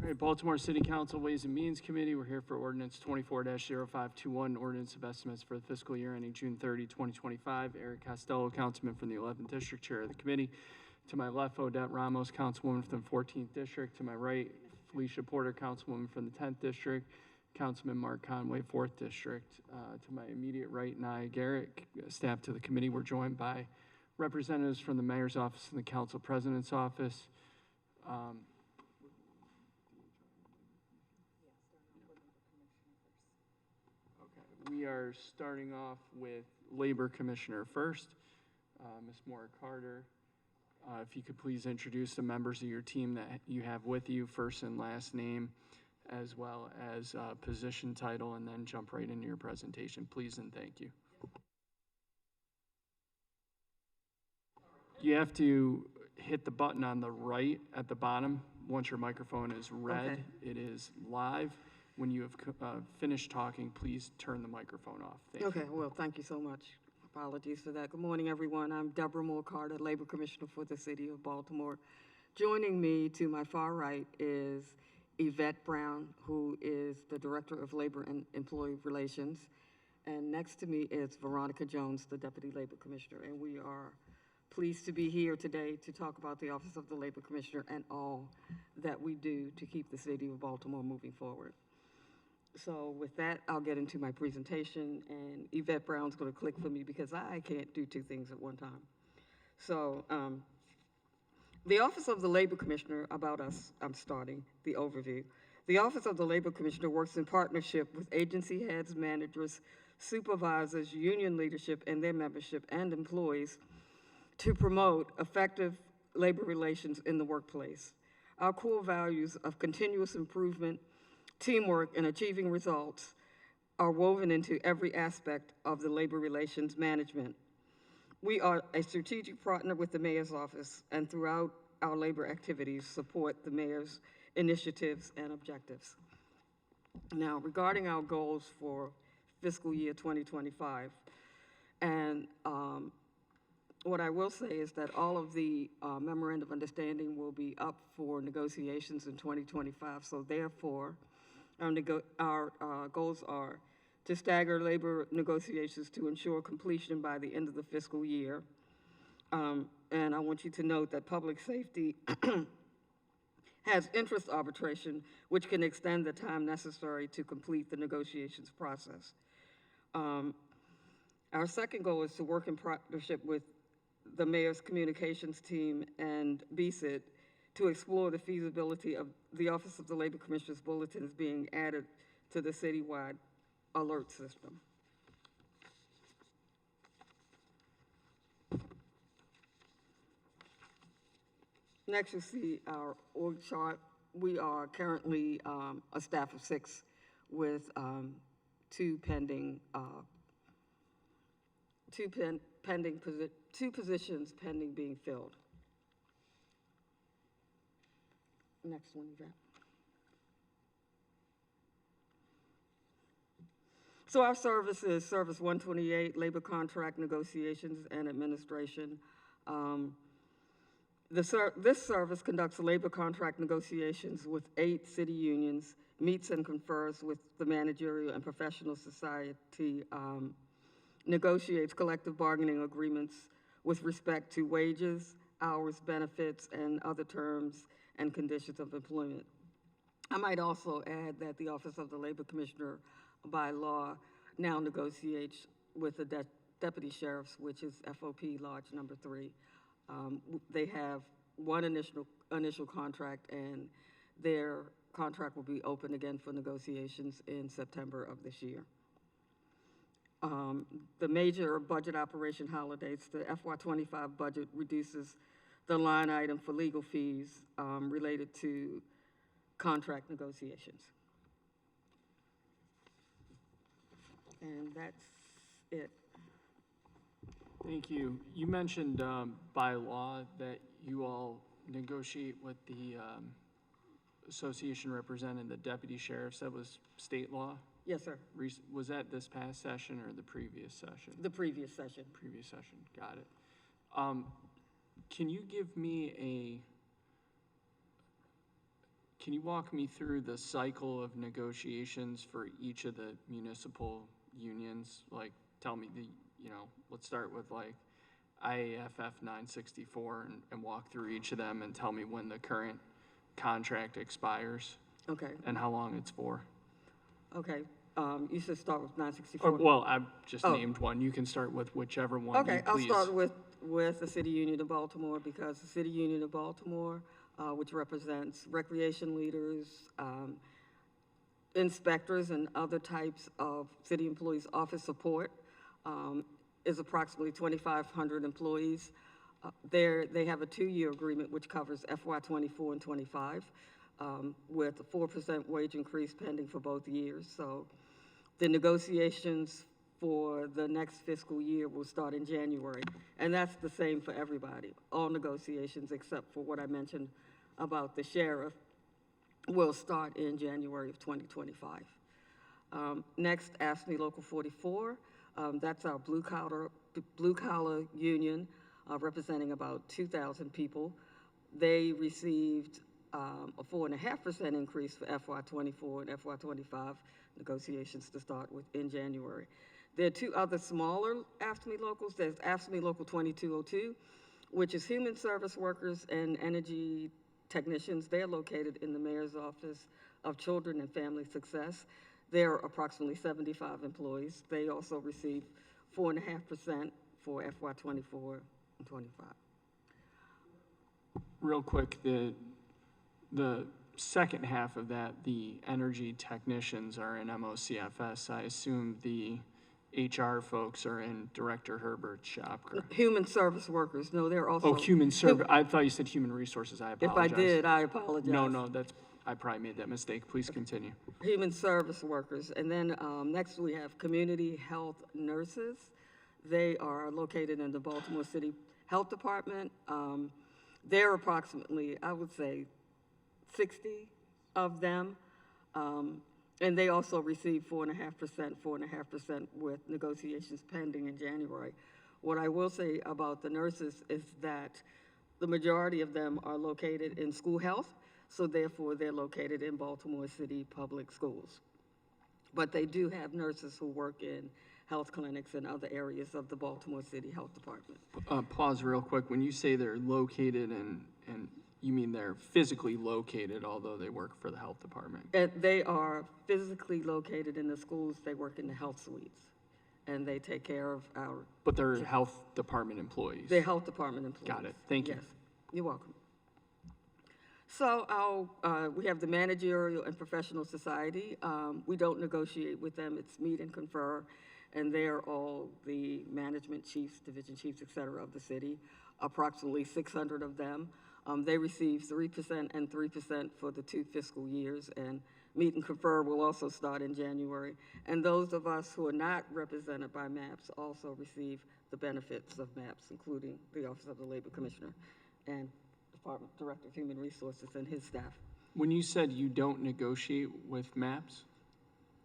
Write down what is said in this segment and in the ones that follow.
All right, Baltimore City Council Ways and Means Committee, we're here for ordinance 24-0521, ordinance of estimates for the fiscal year ending June 30, 2025. Eric Costello, Councilman from the 11th District, Chair of the committee. To my left, Odette Ramos, Councilwoman from the 14th District. To my right, Felicia Porter, Councilwoman from the 10th District. Councilman Mark Conway, 4th District. To my immediate right, Nia Garrett, staff to the committee. We're joined by representatives from the Mayor's Office and the Council President's Office. We are starting off with Labor Commissioner first, Ms. Maura Carter. If you could please introduce the members of your team that you have with you, first and last name, as well as position title, and then jump right into your presentation, please and thank you. You have to hit the button on the right at the bottom. Once your microphone is red, Okay. It is live. When you have finished talking, please turn the microphone off. Thank you. Well, thank you so much. Apologies for that. Good morning, everyone. I'm Deborah Moore Carter, Labor Commissioner for the City of Baltimore. Joining me to my far right is Yvette Brown, who is the Director of Labor and Employee Relations. And next to me is Veronica Jones, the Deputy Labor Commissioner. And we are pleased to be here today to talk about the Office of the Labor Commissioner and all that we do to keep the City of Baltimore moving forward. So with that, I'll get into my presentation, and Yvette Brown's going to click for me because I can't do two things at one time. So the Office of the Labor Commissioner, about us, I'm starting the overview. The Office of the Labor Commissioner works in partnership with agency heads, managers, supervisors, union leadership, and their membership and employees to promote effective labor relations in the workplace. Our core values of continuous improvement, teamwork, and achieving results are woven into every aspect of the labor relations management. We are a strategic partner with the Mayor's Office, and throughout our labor activities support the Mayor's initiatives and objectives. Now, regarding our goals for fiscal year 2025, and what I will say is that all of the memorandum of understanding will be up for negotiations in 2025, so therefore, our goals are to stagger labor negotiations to ensure completion by the end of the fiscal year. And I want you to note that public safety has interest arbitration, which can extend the time necessary to complete the negotiations process. Our second goal is to work in partnership with the Mayor's communications team and BSIT to explore the feasibility of the Office of the Labor Commissioner's bulletins being added to the citywide alert system. Next, you see our org chart. We are currently a staff of 6 with two positions pending being filled. Next one, Yvette. So our service is Service 128, Labor Contract Negotiations and Administration. This service conducts labor contract negotiations with 8 city unions, meets and confers with the managerial and professional society, negotiates collective bargaining agreements with respect to wages, hours, benefits, and other terms and conditions of employment. I might also add that the Office of the Labor Commissioner by law now negotiates with the deputy sheriffs, which is FOP Lodge number 3. They have one initial contract, and their contract will be open again for negotiations in September of this year. The major budget operation holidays, the FY2025 budget reduces the line item for legal fees related to contract negotiations. And that's it. Thank you. You mentioned by law that you all negotiate with the association representing the deputy sheriffs. That was state law? Yes, sir. Was that this past session or the previous session? The previous session. Previous session, got it. Can you give me Can you walk me through the cycle of negotiations for each of the municipal unions? Like, tell me let's start with like IAFF 964 and walk through each of them and tell me when the current contract expires Okay, and how long it's for. okay. You should start with 964. Well, I've just Oh. named one. You can start with whichever one Okay, you I'll please. start with the City Union of Baltimore, because the City Union of Baltimore, which represents recreation leaders, inspectors, and other types of city employees' office support, is approximately 2,500 employees. They have a 2-year agreement which covers FY24 and 25, with a 4% wage increase pending for both years. So the negotiations for the next fiscal year will start in January. And that's the same for everybody. All negotiations, except for what I mentioned about the sheriff, will start in January of 2025. Next, AFSCME Local 44. That's our blue collar union, representing about 2,000 people. They received a 4.5% increase for FY24 and FY25 negotiations to start with in January. There are 2 other smaller AFSCME locals. There's AFSCME Local 2202, which is human service workers and energy technicians. They're located in the Mayor's Office of Children and Family Success. There are approximately 75 employees. They also receive 4.5% for FY24 and 25. Real quick, the second half of that, the energy technicians are in MOCFS. I assume the HR folks are in Director Herbert's shop, correct? Human service workers, no, they're also. Oh, human service. I thought you said human resources. I If apologize. I did, I apologize. No, I probably made that mistake. Please continue. Human service workers. And then next we have community health nurses. They are located in the Baltimore City Health Department. There are approximately, I would say, 60 of them. And they also receive 4.5% with negotiations pending in January. What I will say about the nurses is that the majority of them are located in school health, so therefore they're located in Baltimore City Public Schools. But they do have nurses who work in health clinics and other areas of the Baltimore City Health Department. Pause real quick. When you say they're located and you mean they're physically located, although they work for the health department? And they are physically located in the schools. They work in the health suites, and they take care of our. But they're health department employees? They're health department employees. Got it. Thank you. Yes, you're welcome. So we have the Managerial and Professional Society. We don't negotiate with them. It's meet and confer, and they're all the management chiefs, division chiefs, et cetera, of the city, approximately 600 of them. They receive 3% and 3% for the 2 fiscal years, and meet and confer will also start in January. And those of us who are not represented by MAPS also receive the benefits of MAPS, including the Office of the Labor Commissioner and Department Director of Human Resources and his staff. When you said you don't negotiate with MAPS?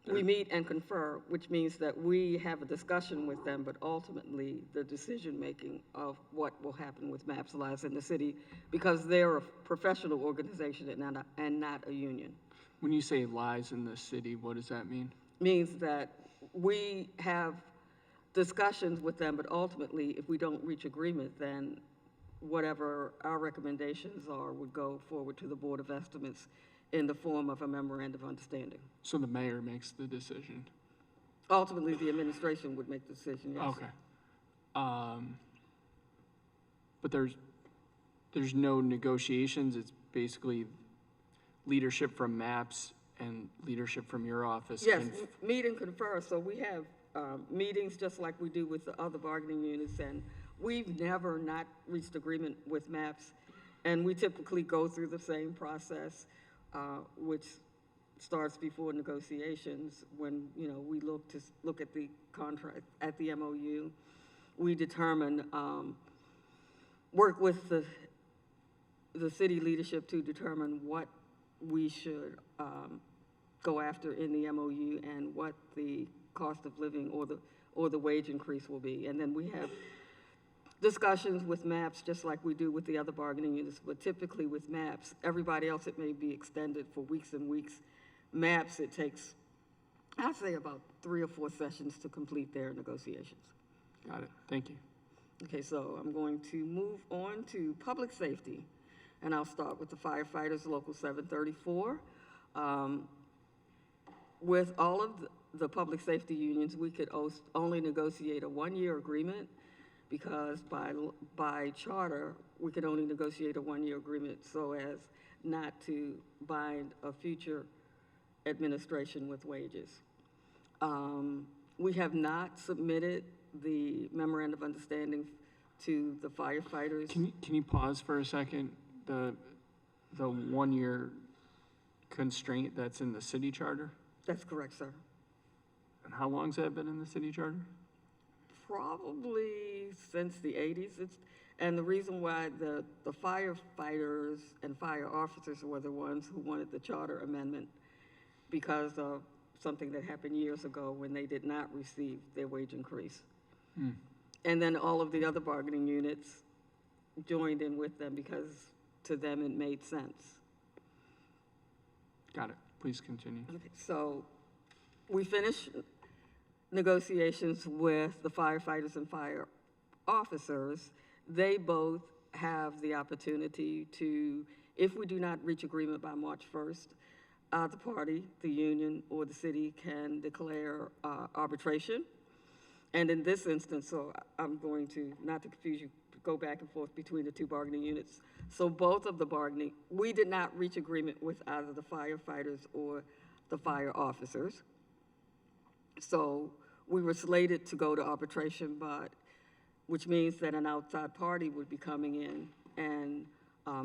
We meet and confer, which means that we have a discussion with them, but ultimately the decision-making of what will happen with MAPS lies in the city, because they're a professional organization and not a union. When you say lies in the city, what does that mean? Means that we have discussions with them, but ultimately, if we don't reach agreement, then whatever our recommendations are would go forward to the Board of Estimates in the form of a memorandum of understanding. So the mayor makes the decision? Ultimately, the administration would make the decision, yes. Okay. But there's no negotiations. It's basically leadership from MAPS and leadership from your office. Yes, meet and confer. So we have meetings just like we do with the other bargaining units, and we've never not reached agreement with MAPS. And we typically go through the same process, which starts before negotiations. When we look at the contract, at the MOU, we determine, work with the city leadership to determine what we should go after in the MOU and what the cost of living or the wage increase will be. And then we have discussions with MAPS, just like we do with the other bargaining units, but typically with MAPS, everybody else, it may be extended for weeks and weeks. MAPS, it takes, I'd say, about 3 or 4 sessions to complete their negotiations. Got it. Thank you. Okay, so I'm going to move on to public safety, and I'll start with the firefighters, Local 734. With all of the public safety unions, we could only negotiate a 1-year agreement, because by charter, we could only negotiate a 1-year agreement so as not to bind a future administration with wages. We have not submitted the memorandum of understanding to the firefighters. Can you pause for a second? The 1-year constraint that's in the city charter? That's correct, sir. And how long's that been in the city charter? Probably since the 80s. And the reason why the firefighters and fire officers were the ones who wanted the charter amendment, because of something that happened years ago when they did not receive their wage increase. And then all of the other bargaining units joined in with them because to them it made sense. Got it. Please continue. Okay, so we finished negotiations with the firefighters and fire officers. They both have the opportunity to, if we do not reach agreement by March 1st, either party, the union or the city, can declare arbitration. And in this instance, so I'm going to, not to confuse you, go back and forth between the 2 bargaining units. So both of the bargaining, we did not reach agreement with either the firefighters or the fire officers. So we were slated to go to arbitration, but, which means that an outside party would be coming in, and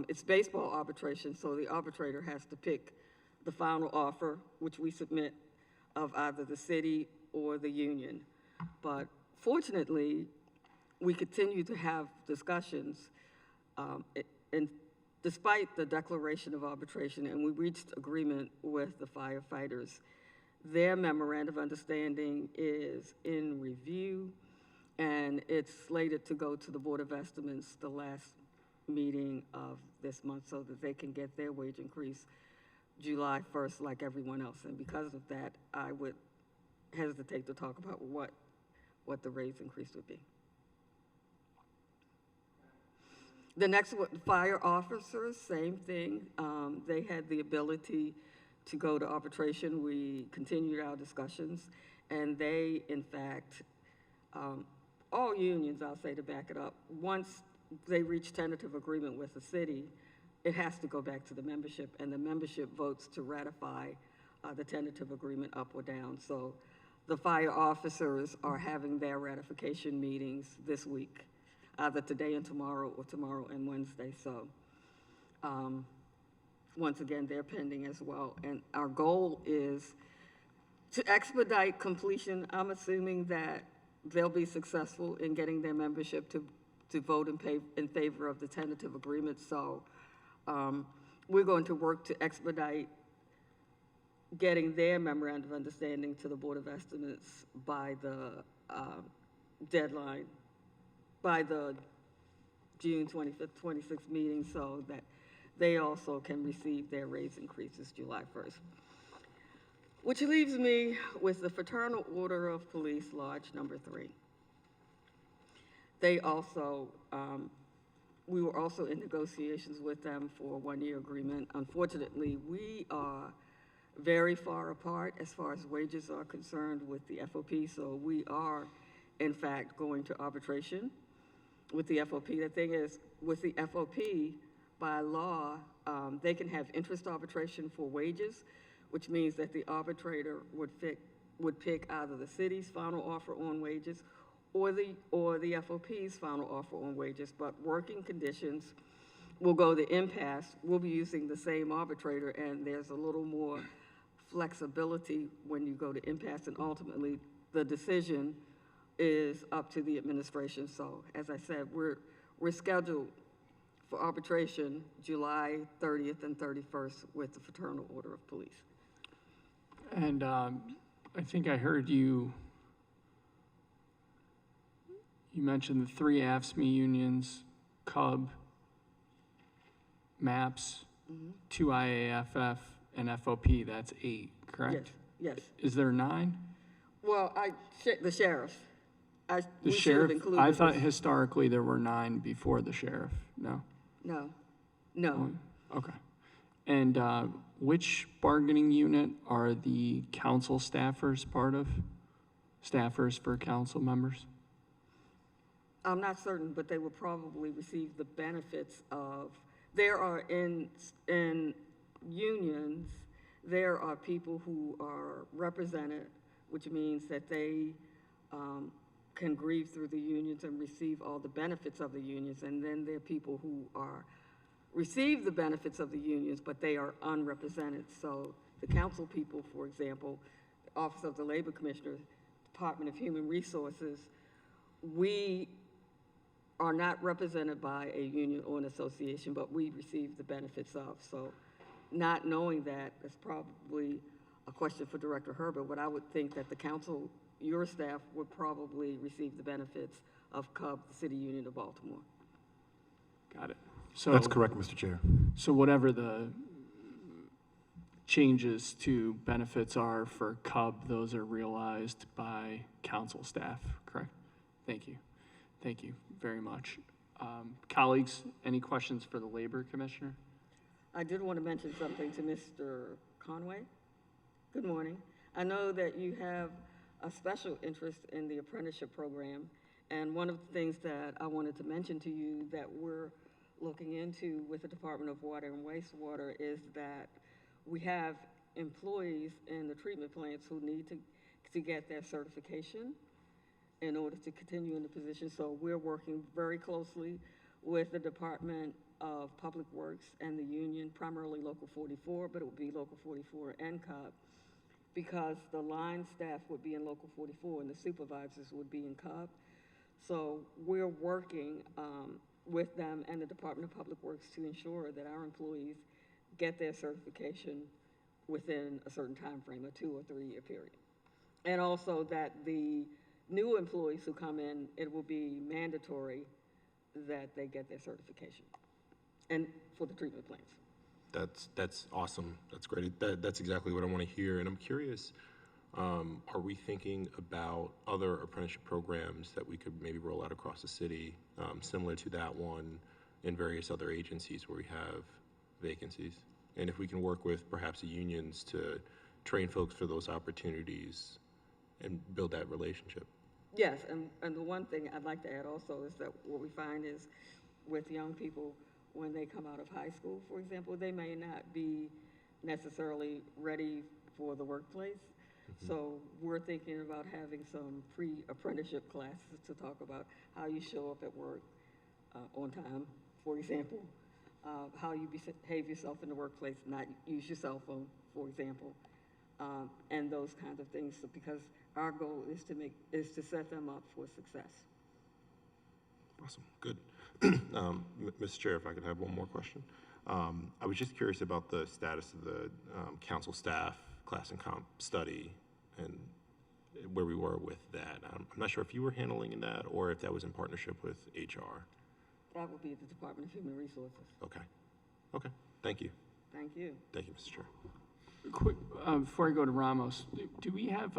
it's baseball arbitration, so the arbitrator has to pick the final offer, which we submit, of either the city or the union. But fortunately, we continue to have discussions, and despite the declaration of arbitration, and we reached agreement with the firefighters, their memorandum of understanding is in review, and it's slated to go to the Board of Estimates the last meeting of this month so that they can get their wage increase July 1st like everyone else. And because of that, I would hesitate to talk about what the raise increase would be. The next one, fire officers, same thing. They had the ability to go to arbitration. We continued our discussions, and they, in fact, all unions, I'll say to back it up, once they reach tentative agreement with the city, it has to go back to the membership, and the membership votes to ratify the tentative agreement up or down. So the fire officers are having their ratification meetings this week, either today and tomorrow, or tomorrow and Wednesday. So once again, they're pending as well. And our goal is to expedite completion. I'm assuming that they'll be successful in getting their membership to vote in favor of the tentative agreement. So we're going to work to expedite getting their memorandum of understanding to the Board of Estimates by the deadline, by the June 25th, 26th meeting, so that they also can receive their raise increases July 1st. Which leaves me with the Fraternal Order of Police, Lodge Number 3. They also, we were also in negotiations with them for a 1-year agreement. Unfortunately, we are very far apart as far as wages are concerned with the FOP, so we are, in fact, going to arbitration with the FOP. The thing is, with the FOP, by law, they can have interest arbitration for wages, which means that the arbitrator would pick either the city's final offer on wages or the FOP's final offer on wages. But working conditions will go to impasse. We'll be using the same arbitrator, and there's a little more flexibility when you go to impasse, and ultimately the decision is up to the administration. So as I said, we're scheduled for arbitration July 30th and 31st with the Fraternal Order of Police. And I think I heard you You mentioned the three AFSCME unions, CUB, MAPS, two IAFF, and FOP. That's 8, correct? Yes. Is there 9? Well, the sheriff. The we should have sheriff? included I thought this. historically there were 9 before the sheriff. No? No. Okay. And which bargaining unit are the council staffers part of? Staffers for council members? I'm not certain, but they will probably receive the benefits of, there are in unions, there are people who are represented, which means that they can grieve through the unions and receive all the benefits of the unions. And then there are people who receive the benefits of the unions, but they are unrepresented. So the council people, for example, the Office of the Labor Commissioner, Department of Human Resources, we are not represented by a union or an association, but we receive the benefits of. So not knowing that is probably a question for Director Herbert, but I would think that the council, your staff, would probably receive the benefits of CUB, the City Union of Baltimore. Got it. So That's correct, Mr. Chair. So whatever the changes to benefits are for CUB, those are realized by council staff, correct? Thank you. Thank you very much. Colleagues, any questions for the Labor Commissioner? I did want to mention something to Mr. Conway. Good morning. I know that you have a special interest in the apprenticeship program, and one of the things that I wanted to mention to you that we're looking into with the Department of Water and Wastewater is that we have employees in the treatment plants who need to get their certification in order to continue in the position. So we're working very closely with the Department of Public Works and the union, primarily Local 44, but it would be Local 44 and CUB, because the line staff would be in Local 44 and the supervisors would be in CUB. So we're working with them and the Department of Public Works to ensure that our employees get their certification within a certain time frame, a 2 or 3 year period. And also that the new employees who come in, it will be mandatory that they get their certification, and for the treatment plants. That's awesome. That's great. That's exactly what I want to hear. And I'm curious, are we thinking about other apprenticeship programs that we could maybe roll out across the city, similar to that one in various other agencies where we have vacancies? And if we can work with perhaps the unions to train folks for those opportunities and build that relationship. Yes, and the one thing I'd like to add also is that what we find is with young people, when they come out of high school, for example, they may not be necessarily ready for the workplace. So we're thinking about having some pre-apprenticeship classes to talk about how you show up at work on time, for example, how you behave yourself in the workplace, not use your cell phone, for example, and those kinds of things, because our goal is to set them up for success. Awesome. Good. Mr. Chair, if I could have one more question. I was just curious about the status of the council staff class and comp study and where we were with that. I'm not sure if you were handling that or if that was in partnership with HR. That would be the Department of Human Resources. Okay. Okay. Thank you. Thank you. Thank you, Mr. Chair. Quick, before I go to Ramos, do we have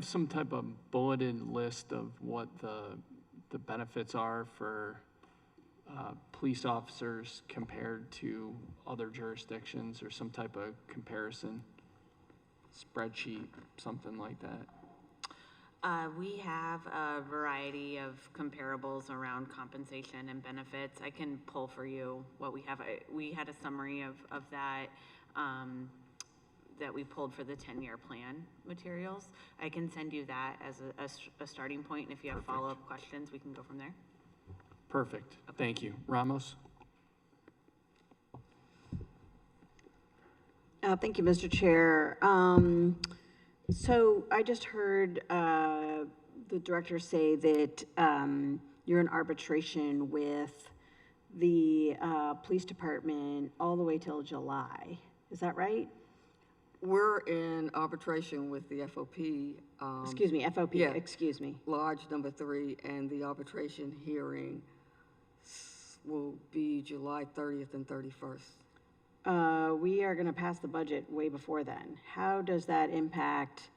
some type of bulleted list of what the benefits are for police officers compared to other jurisdictions, or some type of comparison spreadsheet, something like that? We have a variety of comparables around compensation and benefits. I can pull for you what we have. We had a summary of that that we pulled for the 10-year plan materials. I can send you that as a starting point, and if you have follow-up questions, we can go from there. Perfect. Okay. Thank you. Ramos? Thank you, Mr. Chair. So I just heard the director say that you're in arbitration with the police department all the way till July. Is that right? We're in arbitration with the FOP. Excuse me, FOP, yeah. excuse me. Large number 3, and the arbitration hearing will be July 30th and 31st. We are going to pass the budget way before then. How does that impact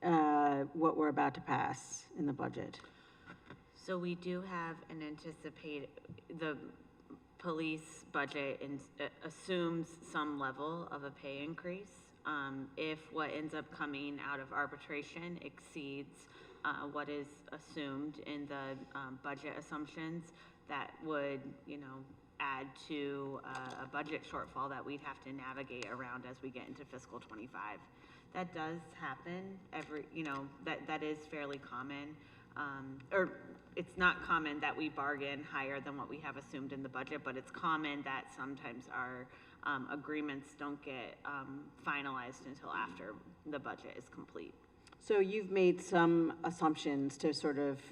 what we're about to pass in the budget? So we do have an the police budget assumes some level of a pay increase. If what ends up coming out of arbitration exceeds what is assumed in the budget assumptions, that would, add to a budget shortfall that we'd have to navigate around as we get into fiscal 25. That does happen that is fairly common. Or it's not common that we bargain higher than what we have assumed in the budget, but it's common that sometimes our agreements don't get finalized until after the budget is complete. So you've made some assumptions to sort of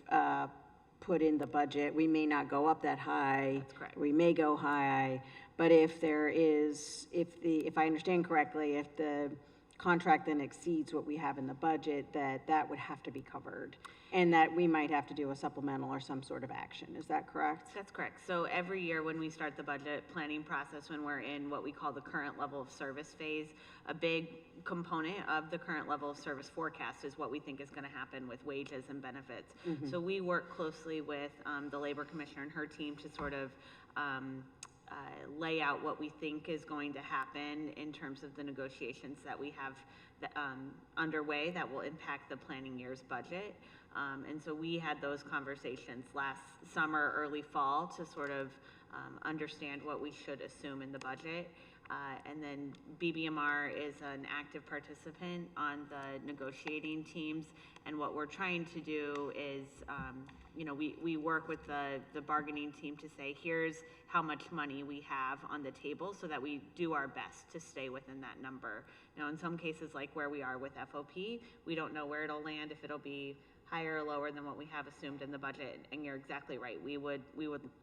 put in the budget. We may not go up that high. That's correct. We may go high, but if I understand correctly, if the contract then exceeds what we have in the budget, that would have to be covered, and that we might have to do a supplemental or some sort of action. Is that correct? That's correct. So every year when we start the budget planning process, when we're in what we call the current level of service phase, a big component of the current level of service forecast is what we think is going to happen with wages and benefits. So we work closely with the Labor Commissioner and her team to sort of lay out what we think is going to happen in terms of the negotiations that we have underway that will impact the planning year's budget. And so we had those conversations last summer, early fall, to sort of understand what we should assume in the budget. And then BBMR is an active participant on the negotiating teams. And what we're trying to do is, we work with the bargaining team to say, here's how much money we have on the table so that we do our best to stay within that number. Now, in some cases, like where we are with FOP, we don't know where it'll land, if it'll be higher or lower than what we have assumed in the budget. And you're exactly right. We would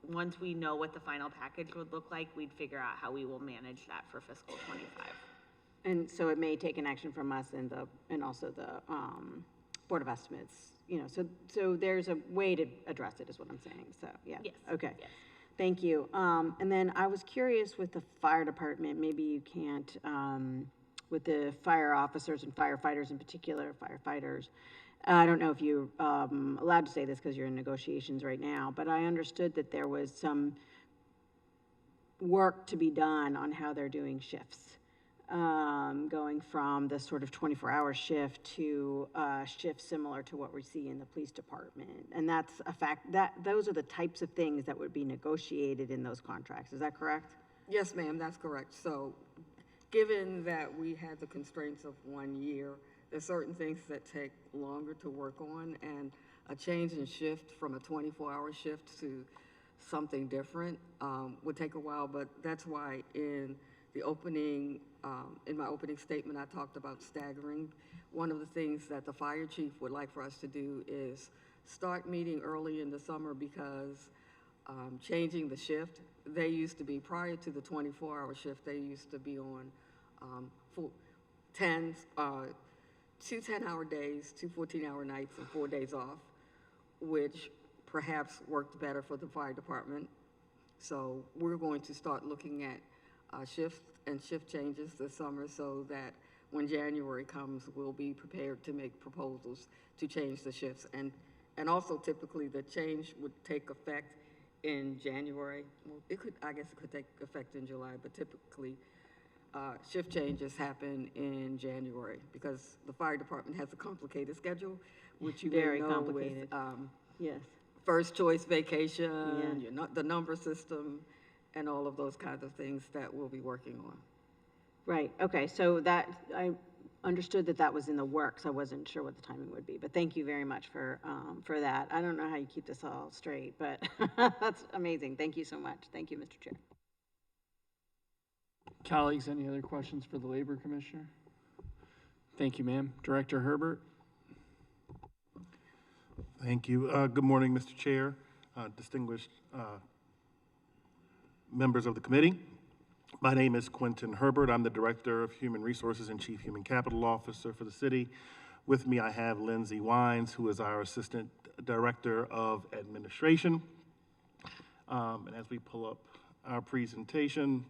once we know what the final package would look like, we'd figure out how we will manage that for fiscal 25. And so it may take an action from us and also the Board of Estimates, so there's a way to address it is what I'm saying. So, yeah. Yes. Okay. Yes. Thank you. And then I was curious with the fire department, maybe you can't, with the fire officers and firefighters in particular, firefighters. I don't know if you're allowed to say this because you're in negotiations right now, but I understood that there was some work to be done on how they're doing shifts, going from the sort of 24-hour shift to shifts similar to what we see in the police department. And that's a fact, those are the types of things that would be negotiated in those contracts. Is that correct? Yes, ma'am, that's correct. So given that we had the constraints of 1 year, there's certain things that take longer to work on, and a change in shift from a 24-hour shift to something different would take a while, but that's why in my opening statement, I talked about staggering. One of the things that the fire chief would like for us to do is start meeting early in the summer, because changing the shift, they used to be, prior to the 24-hour shift, they used to be on two 10-hour days, 2 14-hour nights, and 4 days off, which perhaps worked better for the fire department. So we're going to start looking at shift changes this summer, so that when January comes, we'll be prepared to make proposals to change the shifts. And also typically the change would take effect in January. Well, I guess it could take effect in July, but typically shift changes happen in January, because the fire department has a complicated schedule, which you Very may know complicated. with Yes. first choice vacation, the number system, and all of those kinds of things that we'll be working on. Right, okay, so that, I understood that was in the works. I wasn't sure what the timing would be, but thank you very much for that. I don't know how you keep this all straight, but that's amazing. Thank you so much. Thank you, Mr. Chair. Colleagues, any other questions for the Labor Commissioner? Thank you, ma'am. Director Herbert? Thank you. Good morning, Mr. Chair, distinguished members of the committee. My name is Quentin Herbert. I'm the Director of Human Resources and Chief Human Capital Officer for the city. With me, I have Lindsay Wines, who is our Assistant Director of Administration. And as we pull up our presentation,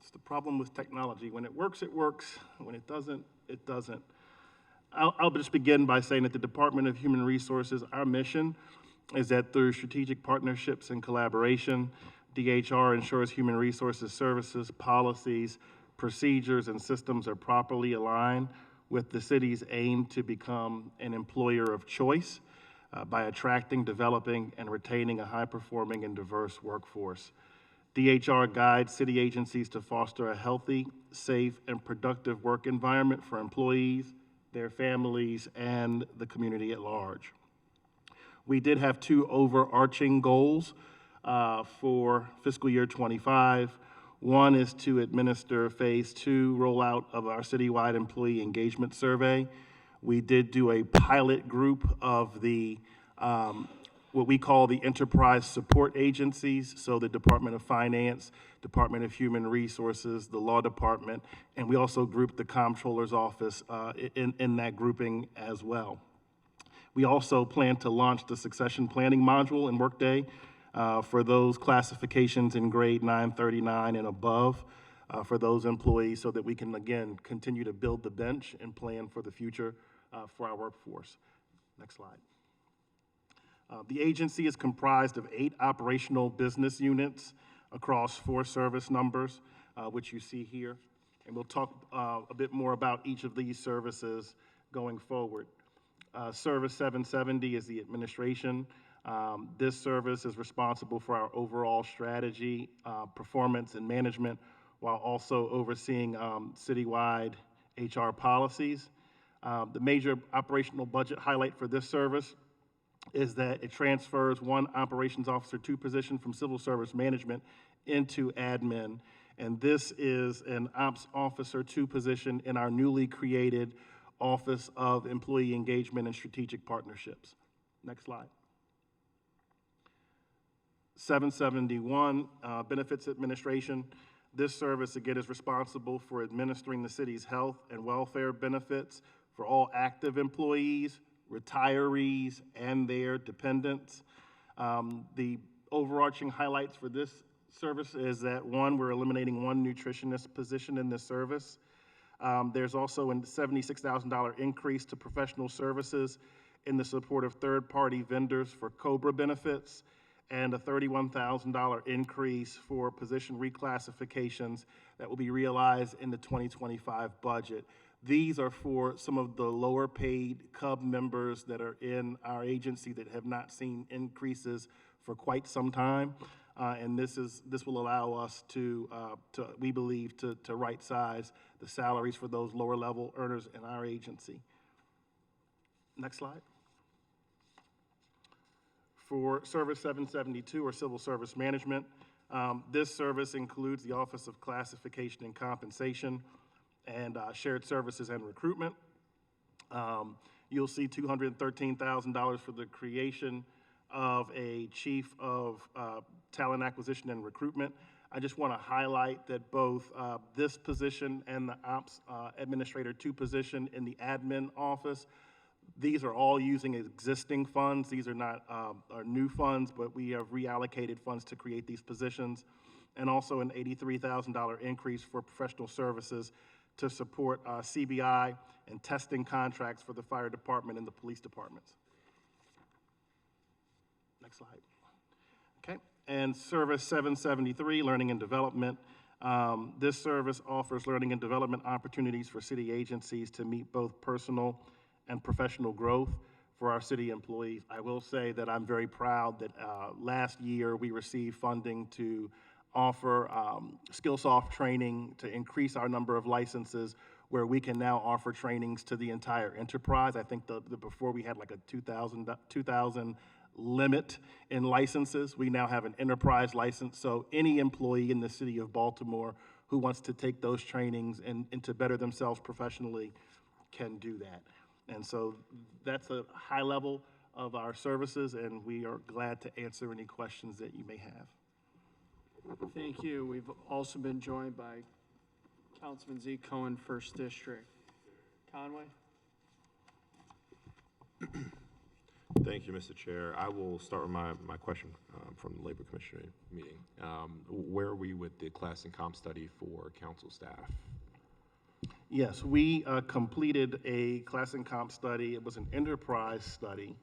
it's the problem with technology. When it works, it works. When it doesn't, it doesn't. I'll just begin by saying that the Department of Human Resources, our mission is that through strategic partnerships and collaboration, DHR ensures human resources services, policies, procedures, and systems are properly aligned with the city's aim to become an employer of choice by attracting, developing, and retaining a high-performing and diverse workforce. DHR guides city agencies to foster a healthy, safe, and productive work environment for employees, their families, and the community at large. We did have two overarching goals for fiscal year 25. One is to administer phase 2 rollout of our citywide employee engagement survey. We did do a pilot group of the what we call the enterprise support agencies, so the Department of Finance, Department of Human Resources, the Law Department, and we also grouped the Comptroller's Office in that grouping as well. We also plan to launch the succession planning module in Workday for those classifications in grade 939 and above for those employees so that we can, again, continue to build the bench and plan for the future for our workforce. Next slide. The agency is comprised of 8 operational business units across 4 service numbers, which you see here. And we'll talk a bit more about each of these services going forward. Service 770 is the administration. This service is responsible for our overall strategy, performance, and management, while also overseeing citywide HR policies. The major operational budget highlight for this service is that it transfers 1 operations officer 2 position from civil service management into admin. And this is an ops officer 2 position in our newly created Office of Employee Engagement and Strategic Partnerships. Next slide. 771, Benefits Administration. This service, again, is responsible for administering the city's health and welfare benefits for all active employees, retirees, and their dependents. The overarching highlights for this service is that, 1, we're eliminating 1 nutritionist position in this service. There's also a $76,000 increase to professional services in the support of third-party vendors for COBRA benefits, and a $31,000 increase for position reclassifications that will be realized in the 2025 budget. These are for some of the lower paid CUB members that are in our agency that have not seen increases for quite some time. And this will allow us to we believe, to right size the salaries for those lower level earners in our agency. Next slide. For Service 772, or Civil Service Management, this service includes the Office of Classification and Compensation and Shared Services and Recruitment. You'll see $213,000 for the creation of a Chief of Talent Acquisition and Recruitment. I just want to highlight that both this position and the Ops Administrator 2 position in the admin office, these are all using existing funds. These are not our new funds, but we have reallocated funds to create these positions, and also an $83,000 increase for professional services to support CBI and testing contracts for the fire department and the police departments. Next slide. Okay, and Service 773, Learning and Development. This service offers learning and development opportunities for city agencies to meet both personal and professional growth for our city employees. I will say that I'm very proud that last year we received funding to offer Skillsoft training to increase our number of licenses, where we can now offer trainings to the entire enterprise. I think before we had like a 2,000 limit in licenses. We now have an enterprise license, so any employee in the city of Baltimore who wants to take those trainings and to better themselves professionally can do that. And so that's a high level of our services, and we are glad to answer any questions that you may have. Thank you. We've also been joined by Councilman Z. Cohen, First District. Conway? Thank you, Mr. Chair. I will start with my question from the Labor Commissioner meeting. Where are we with the class and comp study for council staff? Yes, we completed a class and comp study. It was an enterprise study.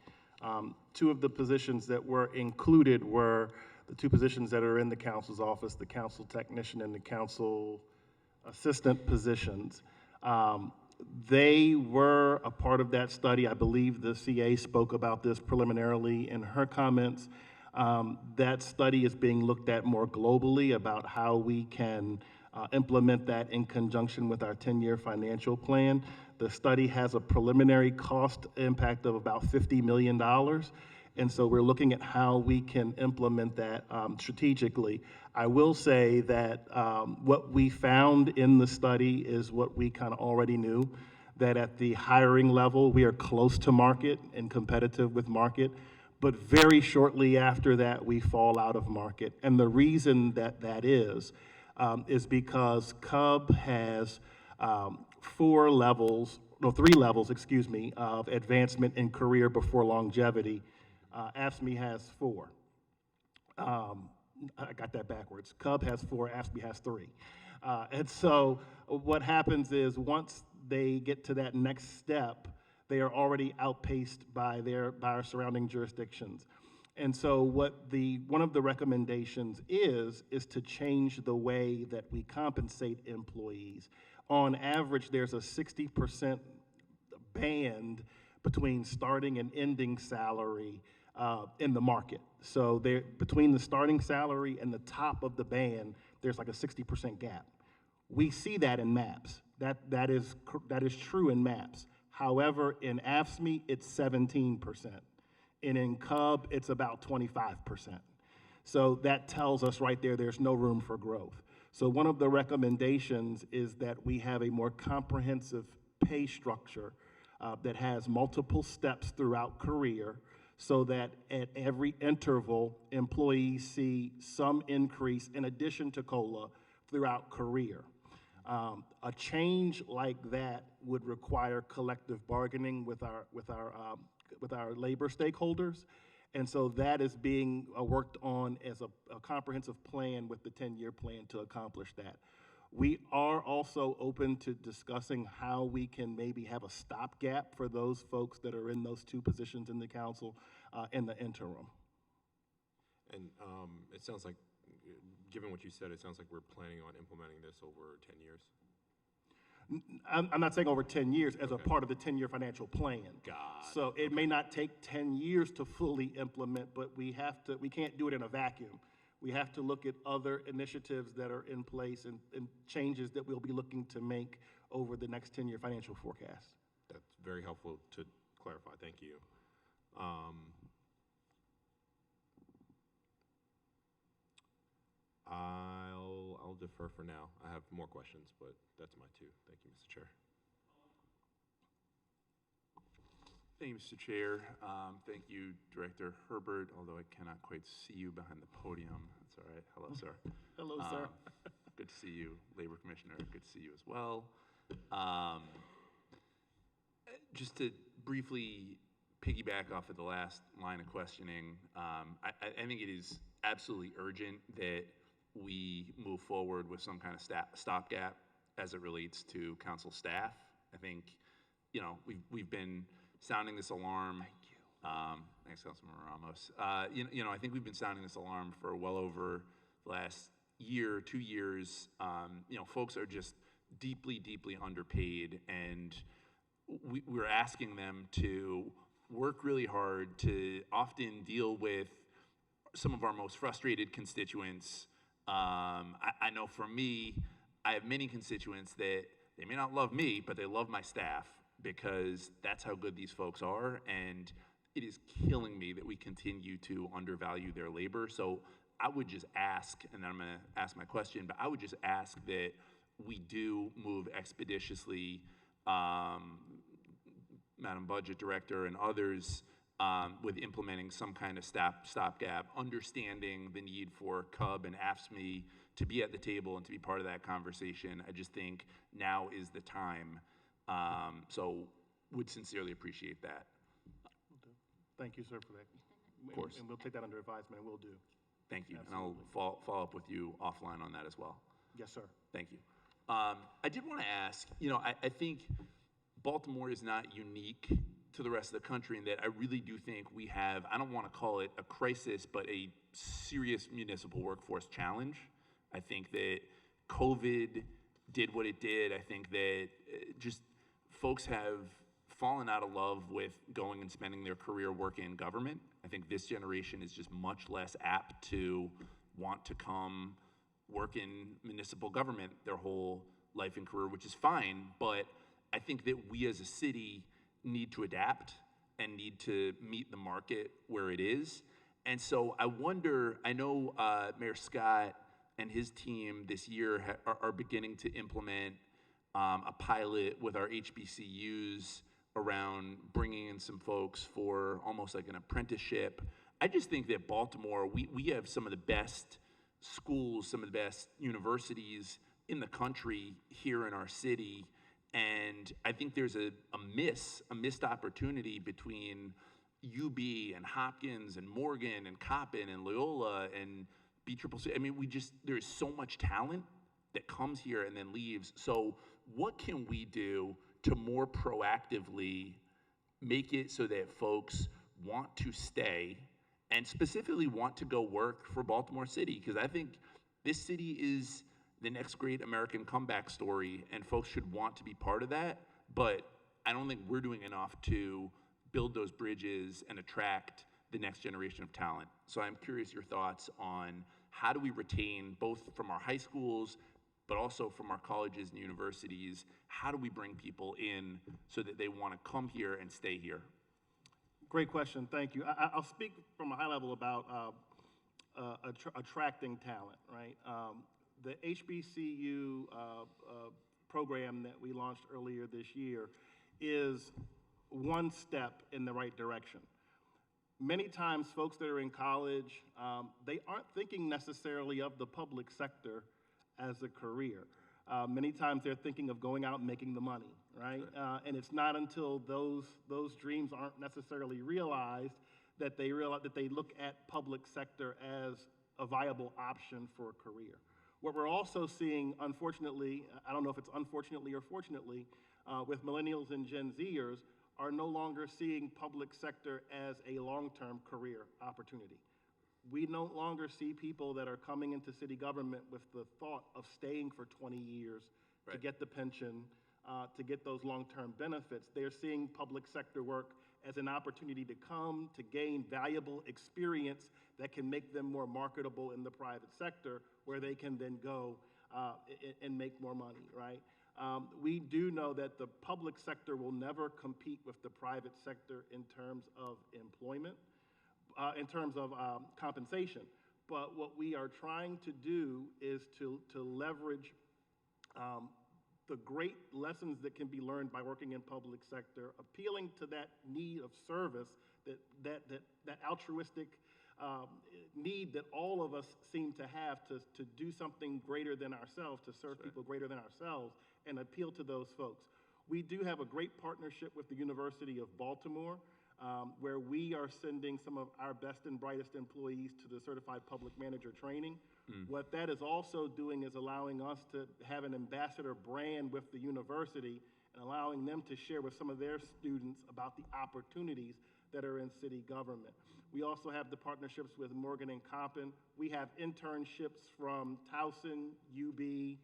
Two of the positions that were included were the two positions that are in the council's office, the council technician and the council assistant positions. They were a part of that study. I believe the CA spoke about this preliminarily in her comments. That study is being looked at more globally about how we can implement that in conjunction with our 10-year financial plan. The study has a preliminary cost impact of about $50 million. And so we're looking at how we can implement that strategically. I will say that what we found in the study is what we kind of already knew, that at the hiring level, we are close to market and competitive with market, but very shortly after that, we fall out of market. And the reason that that is because CUB has 3 levels, of advancement in career before longevity. AFSCME has 4. I got that backwards. CUB has 4, AFSCME has 3. And so what happens is once they get to that next step, they are already outpaced by our surrounding jurisdictions. And so one of the recommendations is to change the way that we compensate employees. On average, there's a 60% band between starting and ending salary in the market. So between the starting salary and the top of the band, there's like a 60% gap. We see that in MAPS. That is true in MAPS. However, in AFSCME, it's 17%. And in CUB, it's about 25%. So that tells us right there's no room for growth. So one of the recommendations is that we have a more comprehensive pay structure that has multiple steps throughout career, so that at every interval, employees see some increase in addition to COLA throughout career. A change like that would require collective bargaining with our labor stakeholders, and so that is being worked on as a comprehensive plan with the 10-year plan to accomplish that. We are also open to discussing how we can maybe have a stopgap for those folks that are in those 2 positions in the council in the interim. And it sounds like, given what you said, it sounds like we're planning on implementing this over 10 years. I'm not saying over 10 years as a part of the 10-year financial plan. So it may not take 10 years to fully implement, but we can't do it in a vacuum. We have to look at other initiatives that are in place and changes that we'll be looking to make over the next 10-year financial forecast. That's very helpful to clarify. Thank you. I'll defer for now. I have more questions, but that's my 2. Thank you, Mr. Chair. Thank you, Mr. Chair. Thank you, Director Herbert, although I cannot quite see you behind the podium. That's all right. Hello, sir. Hello, sir. Good to see you, Labor Commissioner. Good to see you as well. Just to briefly piggyback off of the last line of questioning, I think it is absolutely urgent that we move forward with some kind of stopgap as it relates to council staff. I think, we've been sounding this alarm. Thanks, Councilman Ramos. I think we've been sounding this alarm for well over the last year, 2 years. Folks are just deeply, deeply underpaid, and we're asking them to work really hard to often deal with some of our most frustrated constituents. I know for me, I have many constituents that they may not love me, but they love my staff, because that's how good these folks are, and it is killing me that we continue to undervalue their labor. So I would just ask, and then I'm going to ask my question, but I would just ask that we do move expeditiously, Madam Budget Director and others, with implementing some kind of stopgap, understanding the need for CUB and AFSCME to be at the table and to be part of that conversation. I just think now is the time. So would sincerely appreciate that. Thank you, sir, for that. Of course. And we'll take that under advisement, and we'll do. Thank you. Absolutely. And I'll follow up with you offline on that as well. Yes, sir. Thank you. I did want to ask, I think Baltimore is not unique to the rest of the country in that I really do think we have, I don't want to call it a crisis, but a serious municipal workforce challenge. I think that COVID did what it did. I think that just folks have fallen out of love with going and spending their career working in government. I think this generation is just much less apt to want to come work in municipal government their whole life and career, which is fine, but I think that we as a city need to adapt and need to meet the market where it is. And so I wonder, I know Mayor Scott and his team this year are beginning to implement a pilot with our HBCUs around bringing in some folks for almost like an apprenticeship. I just think that Baltimore, we have some of the best schools, some of the best universities in the country here in our city. And I think there's a missed opportunity between UB and Hopkins and Morgan and Coppin and Loyola and BCCC. I mean, there's so much talent that comes here and then leaves. So what can we do to more proactively make it so that folks want to stay and specifically want to go work for Baltimore City? Because I think this city is the next great American comeback story, and folks should want to be part of that. But I don't think we're doing enough to build those bridges and attract the next generation of talent. So I'm curious your thoughts on how do we retain, both from our high schools, but also from our colleges and universities, how do we bring people in so that they want to come here and stay here? Great question. Thank you. I'll speak from a high level about attracting talent, right? The HBCU program that we launched earlier this year is one step in the right direction. Many times folks that are in college, they aren't thinking necessarily of the public sector as a career. Many times they're thinking of going out and making the money, right? Sure. And it's not until those dreams aren't necessarily realized that they look at public sector as a viable option for a career. What we're also seeing, unfortunately, I don't know if it's unfortunately or fortunately, with millennials and Gen Zers, are no longer seeing public sector as a long-term career opportunity. We no longer see people that are coming into city government with the thought of staying for 20 years right. to get the pension, to get those long-term benefits. They're seeing public sector work as an opportunity to come, to gain valuable experience that can make them more marketable in the private sector, where they can then go and make more money, right? We do know that the public sector will never compete with the private sector in terms of employment, in terms of compensation. But what we are trying to do is to leverage the great lessons that can be learned by working in public sector, appealing to that need of service, that altruistic need that all of us seem to have to do something greater than ourselves, to serve people greater than ourselves, and appeal to those folks. We do have a great partnership with the University of Baltimore, where we are sending some of our best and brightest employees to the Certified Public Manager training. What that is also doing is allowing us to have an ambassador brand with the university and allowing them to share with some of their students about the opportunities that are in city government. We also have the partnerships with Morgan and Coppin. We have internships from Towson, UB,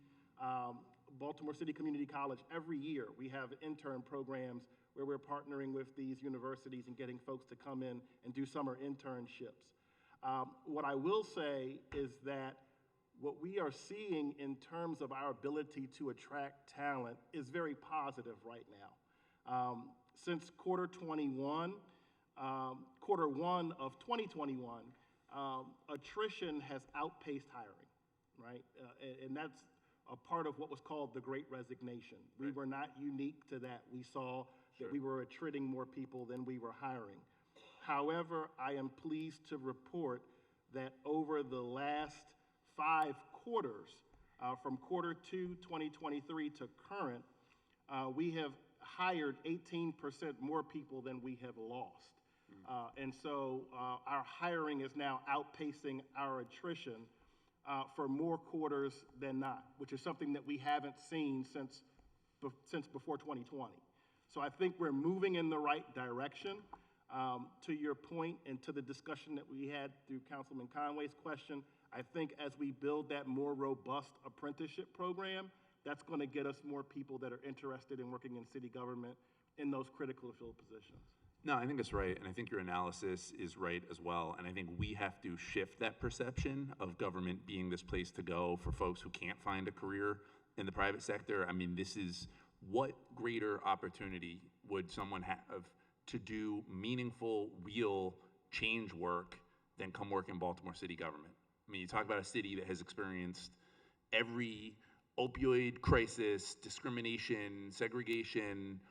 Baltimore City Community College. Every year we have intern programs where we're partnering with these universities and getting folks to come in and do summer internships. What I will say is that what we are seeing in terms of our ability to attract talent is very positive right now. Since quarter one of 2021, attrition has outpaced hiring, right? And that's a part of what was called the Great Resignation. We were not unique to that. We saw that we were attriting more people than we were hiring. However, I am pleased to report that over the last 5 quarters, from quarter 2, 2023 to current, we have hired 18% more people than we have lost. And so our hiring is now outpacing our attrition for more quarters than not, which is something that we haven't seen since before 2020. So I think we're moving in the right direction. To your point and to the discussion that we had through Councilman Conway's question, I think as we build that more robust apprenticeship program, that's going to get us more people that are interested in working in city government in those critical field positions. No, I think that's right, and I think your analysis is right as well. And I think we have to shift that perception of government being this place to go for folks who can't find a career in the private sector. I mean, this is what greater opportunity would someone have to do meaningful, real change work than come work in Baltimore city government? I mean, you talk about a city that has experienced every opioid crisis, discrimination, segregation,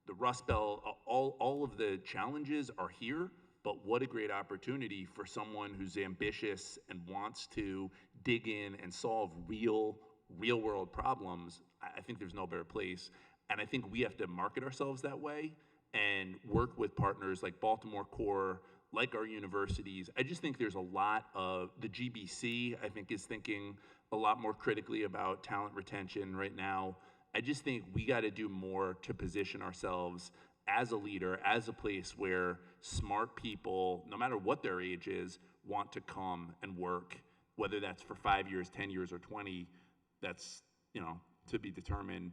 the Rust Belt, all of the challenges are here, but what a great opportunity for someone who's ambitious and wants to dig in and solve real world problems. I think there's no better place. And I think we have to market ourselves that way and work with partners like Baltimore Core, like our universities. I just think there's a lot of, the GBC, I think, is thinking a lot more critically about talent retention right now. I just think we got to do more to position ourselves as a leader, as a place where smart people, no matter what their age is, want to come and work, whether that's for 5 years, 10 years, or 20, that's, to be determined.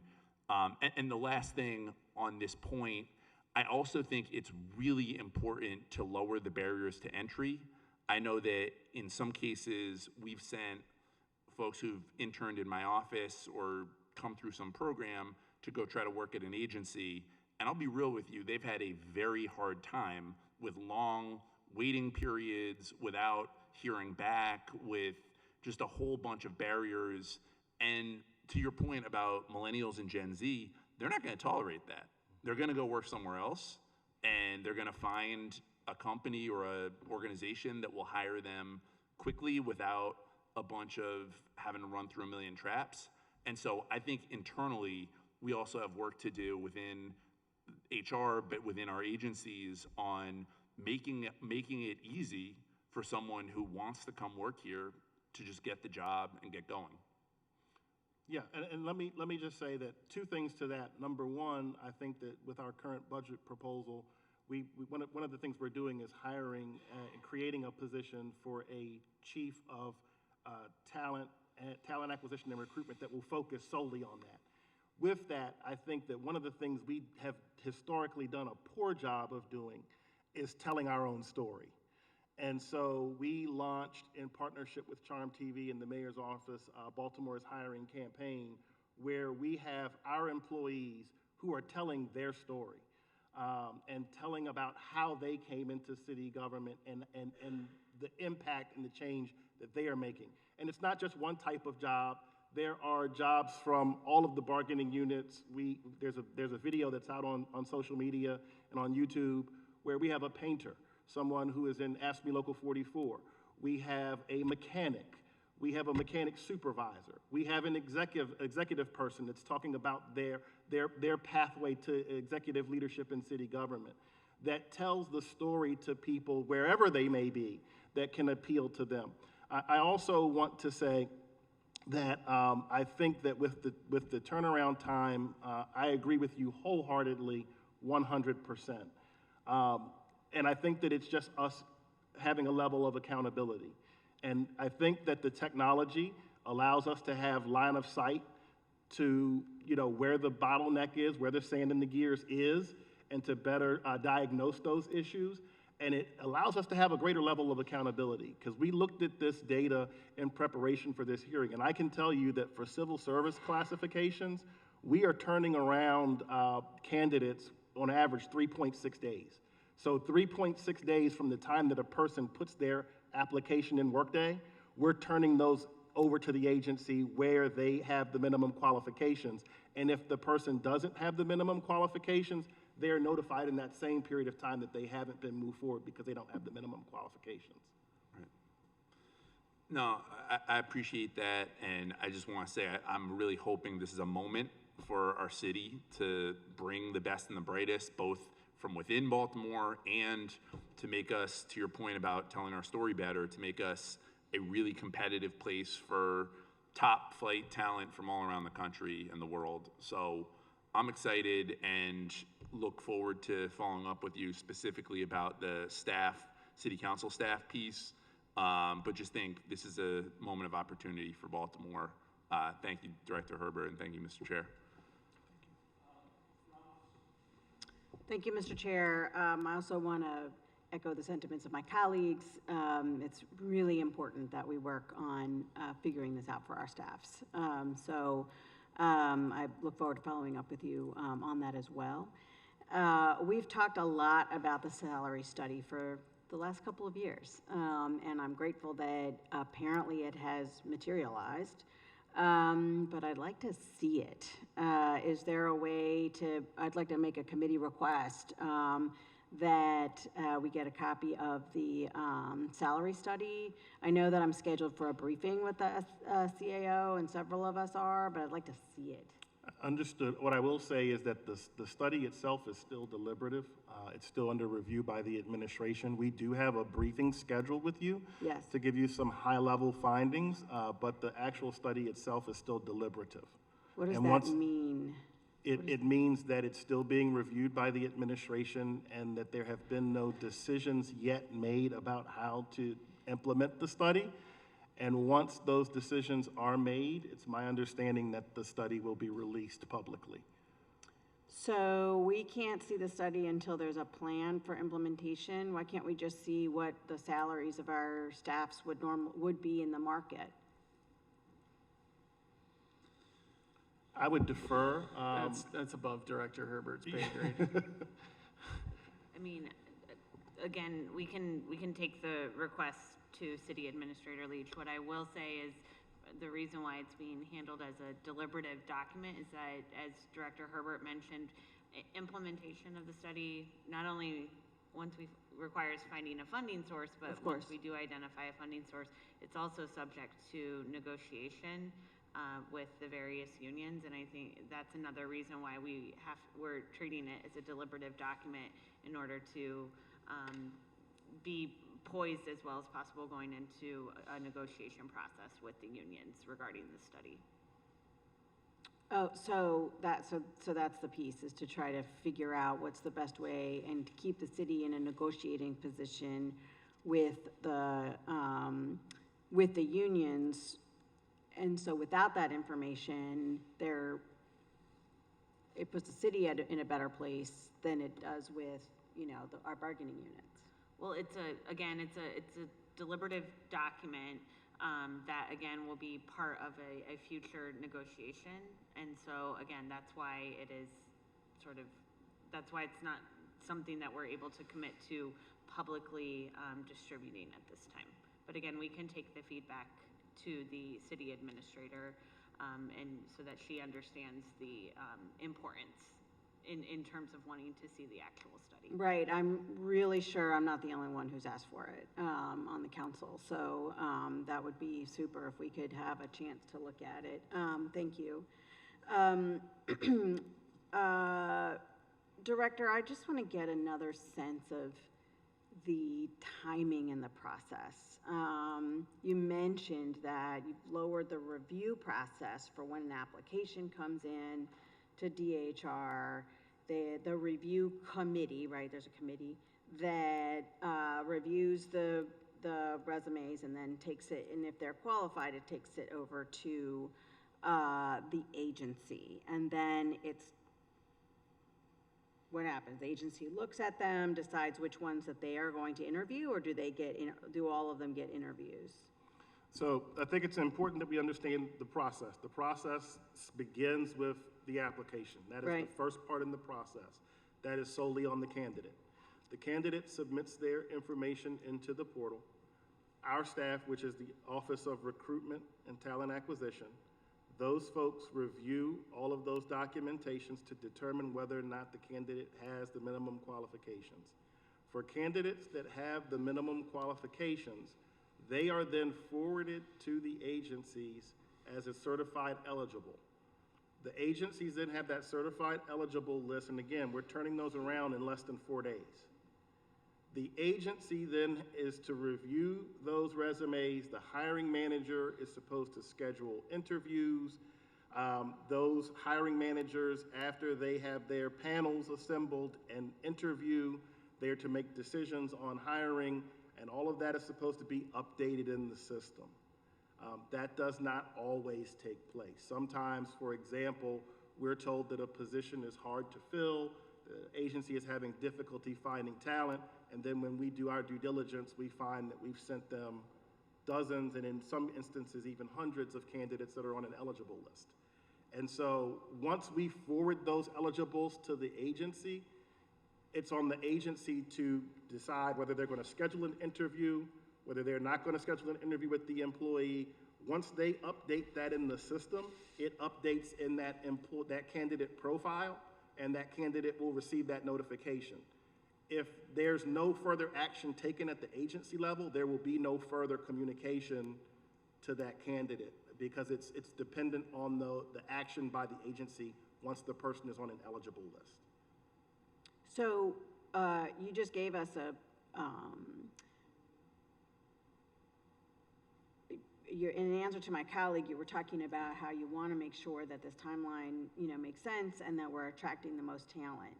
And the last thing on this point, I also think it's really important to lower the barriers to entry. I know that in some cases, we've sent folks who've interned in my office or come through some program to go try to work at an agency. And I'll be real with you, they've had a very hard time with long waiting periods, without hearing back, with just a whole bunch of barriers. And to your point about millennials and Gen Z, they're not going to tolerate that. They're going to go work somewhere else, and they're going to find a company or an organization that will hire them quickly without a bunch of having to run through a million traps. And so I think internally, we also have work to do within HR, but within our agencies, on making it easy for someone who wants to come work here to just get the job and get going. Yeah, and let me just say that 2 things to that. Number one, I think that with our current budget proposal, one of the things we're doing is hiring and creating a position for a chief of talent acquisition and recruitment that will focus solely on that. With that, I think that one of the things we have historically done a poor job of doing is telling our own story. And so we launched, in partnership with Charm TV and the mayor's office, Baltimore's hiring campaign, where we have our employees who are telling their story and telling about how they came into city government and the impact and the change that they are making. And it's not just one type of job. There are jobs from all of the bargaining units. There's a video that's out on social media and on YouTube where we have a painter, someone who is in Ask Me Local 44. We have a mechanic. We have a mechanic supervisor. We have an executive person that's talking about their pathway to executive leadership in city government, that tells the story to people wherever they may be that can appeal to them. I also want to say that I think that with the turnaround time, I agree with you wholeheartedly, 100%. And I think that it's just us having a level of accountability. And I think that the technology allows us to have line of sight to, where the bottleneck is, where the sand in the gears is, and to better diagnose those issues. And it allows us to have a greater level of accountability, because we looked at this data in preparation for this hearing. And I can tell you that for civil service classifications, we are turning around candidates on average 3.6 days. So 3.6 days from the time that a person puts their application in Workday, we're turning those over to the agency where they have the minimum qualifications. And if the person doesn't have the minimum qualifications, they are notified in that same period of time that they haven't been moved forward because they don't have the minimum qualifications. No, I appreciate that, and I just want to say I'm really hoping this is a moment for our city to bring the best and the brightest, both from within Baltimore and to make us, to your point about telling our story better, to make us a really competitive place for top flight talent from all around the country and the world. So I'm excited and look forward to following up with you specifically about the staff, city council staff piece. But just think this is a moment of opportunity for Baltimore. Thank you, Director Herbert, and thank you, Mr. Chair. Thank you, Mr. Chair. I also want to echo the sentiments of my colleagues. It's really important that we work on figuring this out for our staffs. I look forward to following up with you on that as well. We've talked a lot about the salary study for the last couple of years, and I'm grateful that apparently it has materialized, but I'd like to see it. Is there a way to, I'd like to make a committee request that we get a copy of the salary study. I know that I'm scheduled for a briefing with the CAO, and several of us are, but I'd like to see it. Understood. What I will say is that the study itself is still deliberative. It's still under review by the administration. We do have a briefing scheduled with you Yes. to give you some high-level findings, but the actual study itself is still deliberative. What does And that once- mean? It means that it's still being reviewed by the administration and that there have been no decisions yet made about how to implement the study. And once those decisions are made, it's my understanding that the study will be released publicly. So we can't see the study until there's a plan for implementation? Why can't we just see what the salaries of our staffs would be in the market? I would defer. That's above Director Herbert's pay grade. I mean, again, we can take the request to City Administrator Leach. What I will say is the reason why it's being handled as a deliberative document is that, as Director Herbert mentioned, implementation of the study not only requires finding a funding source, but once we do identify a funding source, it's also subject to negotiation with the various unions, and I think that's another reason why we're treating it as a deliberative document in order to be poised as well as possible going into a negotiation process with the unions regarding the study. Oh, so that's the piece, is to try to figure out what's the best way and to keep the city in a negotiating position with the unions. And so without that information, it puts the city in a better place than it does with, our bargaining units. Well, it's a deliberative document that again will be part of a future negotiation, and so again, that's why that's why it's not something that we're able to commit to publicly distributing at this time. But again, we can take the feedback to the city administrator, and so that she understands the importance in terms of wanting to see the actual study. Right, I'm really sure I'm not the only one who's asked for it on the council, so that would be super if we could have a chance to look at it. Thank you. Director, I just want to get another sense of the timing in the process. You mentioned that you've lowered the review process for when an application comes in to DHR. The review committee, right, there's a committee that reviews the resumes and then takes it, and if they're qualified, it takes it over to the agency. And then what happens? The agency looks at them, decides which ones that they are going to interview, or do all of them get interviews? So I think it's important that we understand the process. The process begins with the application. That is Right. the first part in the process. That is solely on the candidate. The candidate submits their information into the portal. Our staff, which is the Office of Recruitment and Talent Acquisition, Those folks review all of those documentations to determine whether or not the candidate has the minimum qualifications. For candidates that have the minimum qualifications, they are then forwarded to the agencies as a certified eligible. The agencies then have that certified eligible list, and again, we're turning those around in less than 4 days. The agency then is to review those resumes. The hiring manager is supposed to schedule interviews. Those hiring managers, after they have their panels assembled and interview, they're to make decisions on hiring, and all of that is supposed to be updated in the system. That does not always take place. Sometimes, for example, we're told that a position is hard to fill, the agency is having difficulty finding talent, and then when we do our due diligence, we find that we've sent them dozens, and in some instances, even hundreds of candidates that are on an eligible list. And so once we forward those eligibles to the agency, it's on the agency to decide whether they're going to schedule an interview, whether they're not going to schedule an interview with the employee. Once they update that in the system, it updates in that candidate profile, and that candidate will receive that notification. If there's no further action taken at the agency level, there will be no further communication to that candidate, because it's dependent on the action by the agency once the person is on an eligible list. So you just gave us in answer to my colleague, you were talking about how you want to make sure that this timeline, makes sense and that we're attracting the most talent.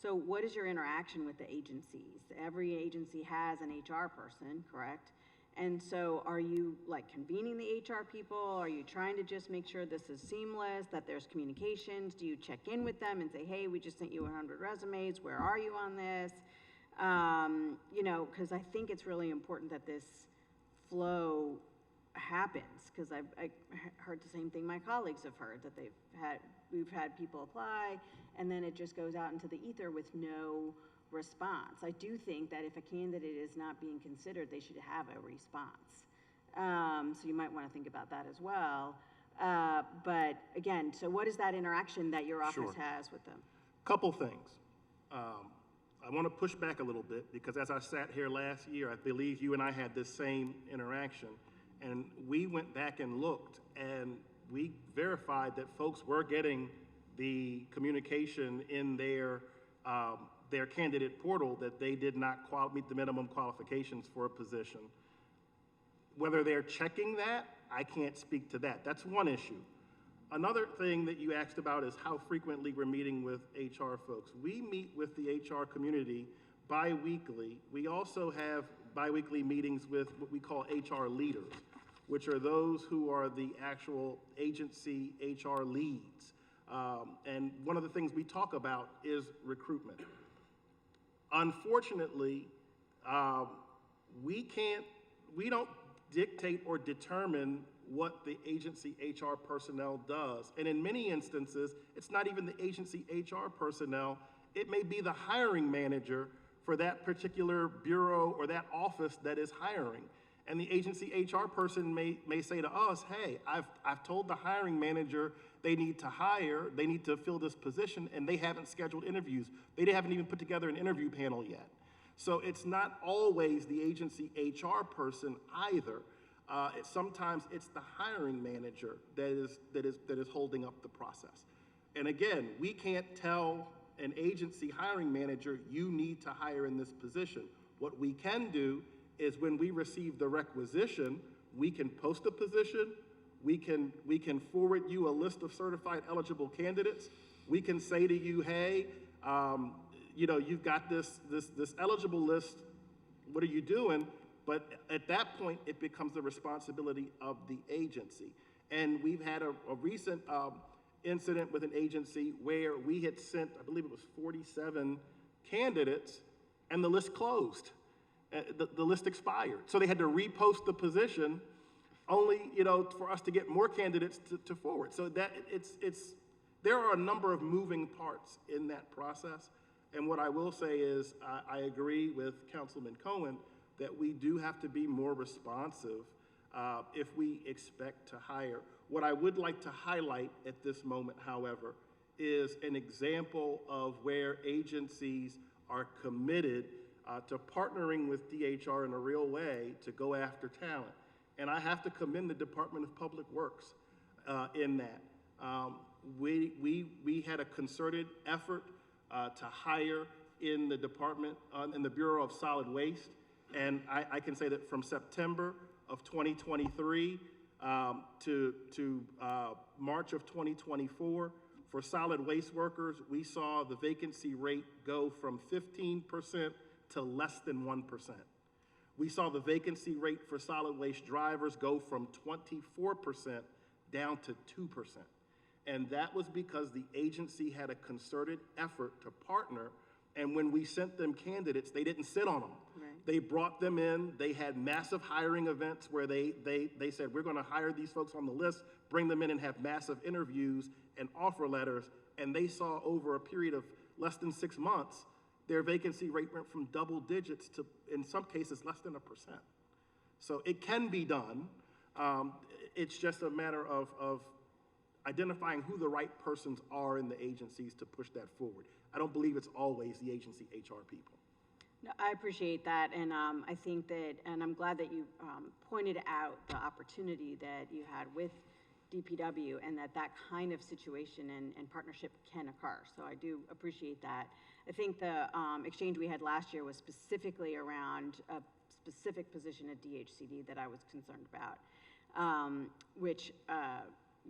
So what is your interaction with the agencies? Every agency has an HR person, correct? And so are you convening the HR people? Are you trying to just make sure this is seamless, that there's communications? Do you check in with them and say, hey, we just sent you 100 resumes, where are you on this? Because I think it's really important that this flow happens, because I heard the same thing my colleagues have heard, that we've had people apply, and then it just goes out into the ether with no response. I do think that if a candidate is not being considered, they should have a response. So you might want to think about that as well. But again, so what is that interaction that your office has with them? Couple things. I want to push back a little bit, because as I sat here last year, I believe you and I had this same interaction, and we went back and looked, and we verified that folks were getting the communication in their candidate portal that they did not meet the minimum qualifications for a position. Whether they're checking that, I can't speak to that. That's one issue. Another thing that you asked about is how frequently we're meeting with HR folks. We meet with the HR community bi-weekly. We also have bi-weekly meetings with what we call HR leaders, which are those who are the actual agency HR leads. And one of the things we talk about is recruitment. Unfortunately, we don't dictate or determine what the agency HR personnel does. And in many instances, it's not even the agency HR personnel. It may be the hiring manager for that particular bureau or that office that is hiring. And the agency HR person may say to us, hey, I've told the hiring manager they need to hire, they need to fill this position, and they haven't scheduled interviews. They haven't even put together an interview panel yet. So it's not always the agency HR person either. Sometimes it's the hiring manager that is holding up the process. And again, we can't tell an agency hiring manager, you need to hire in this position. What we can do is when we receive the requisition, we can post a position, we can forward you a list of certified eligible candidates. We can say to you, hey, you've got this eligible list, what are you doing? But at that point, it becomes the responsibility of the agency. And we've had a recent incident with an agency where we had sent, I believe it was 47 candidates, and the list closed. The list expired. So they had to repost the position only, for us to get more candidates to forward. So that there are a number of moving parts in that process. And what I will say is I agree with Councilman Cohen that we do have to be more responsive if we expect to hire. What I would like to highlight at this moment, however, is an example of where agencies are committed to partnering with DHR in a real way to go after talent. And I have to commend the Department of Public Works in that. We had a concerted effort to hire in the department, in the Bureau of Solid Waste. And I can say that from September of 2023 to March of 2024, for solid waste workers, we saw the vacancy rate go from 15% to less than 1%. We saw the vacancy rate for solid waste drivers go from 24% down to 2%. And that was because the agency had a concerted effort to partner, and when we sent them candidates, they didn't sit on them. Right. They brought them in, they had massive hiring events where they said, we're gonna hire these folks on the list, bring them in and have massive interviews and offer letters, and they saw over a period of less than 6 months, their vacancy rate went from double digits to, in some cases, less than 1%. So it can be done. It's just a matter of identifying who the right persons are in the agencies to push that forward. I don't believe it's always the agency HR people. No, I appreciate that, and I think that, and I'm glad that you pointed out the opportunity that you had with DPW and that kind of situation and partnership can occur. So I do appreciate that. I think the exchange we had last year was specifically around a specific position at DHCD that I was concerned about, which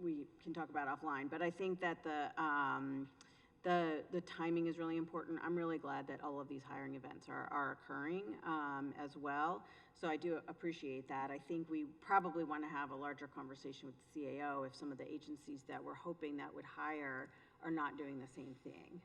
we can talk about offline. But I think that the timing is really important. I'm really glad that all of these hiring events are occurring as well. So I do appreciate that. I think we probably want to have a larger conversation with the CAO if some of the agencies that we're hoping that would hire are not doing the same thing.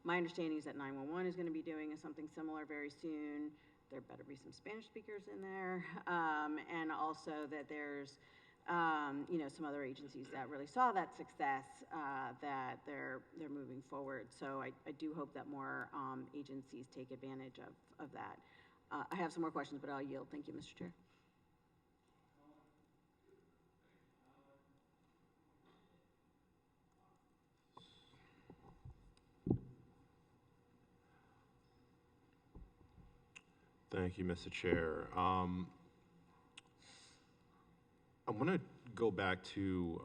My understanding is that 911 is going to be doing something similar very soon. There better be some Spanish speakers in there. And also that there's some other agencies that really saw that success, that they're moving forward. So I do hope that more agencies take advantage of that. I have some more questions, but I'll yield. Thank you, Mr. Chair. Thank you, Mr. Chair. I want to go back to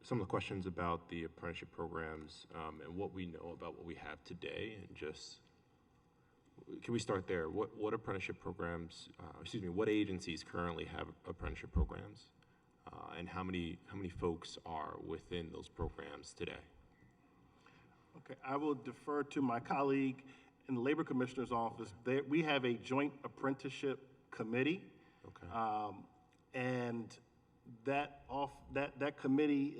some of the questions about the apprenticeship programs and what we know about what we have today, and just, can we start there? What apprenticeship programs, what agencies currently have apprenticeship programs, and how many folks are within those programs today? Okay, I will defer to my colleague in the Labor Commissioner's office. We have a joint apprenticeship committee. Okay. And that committee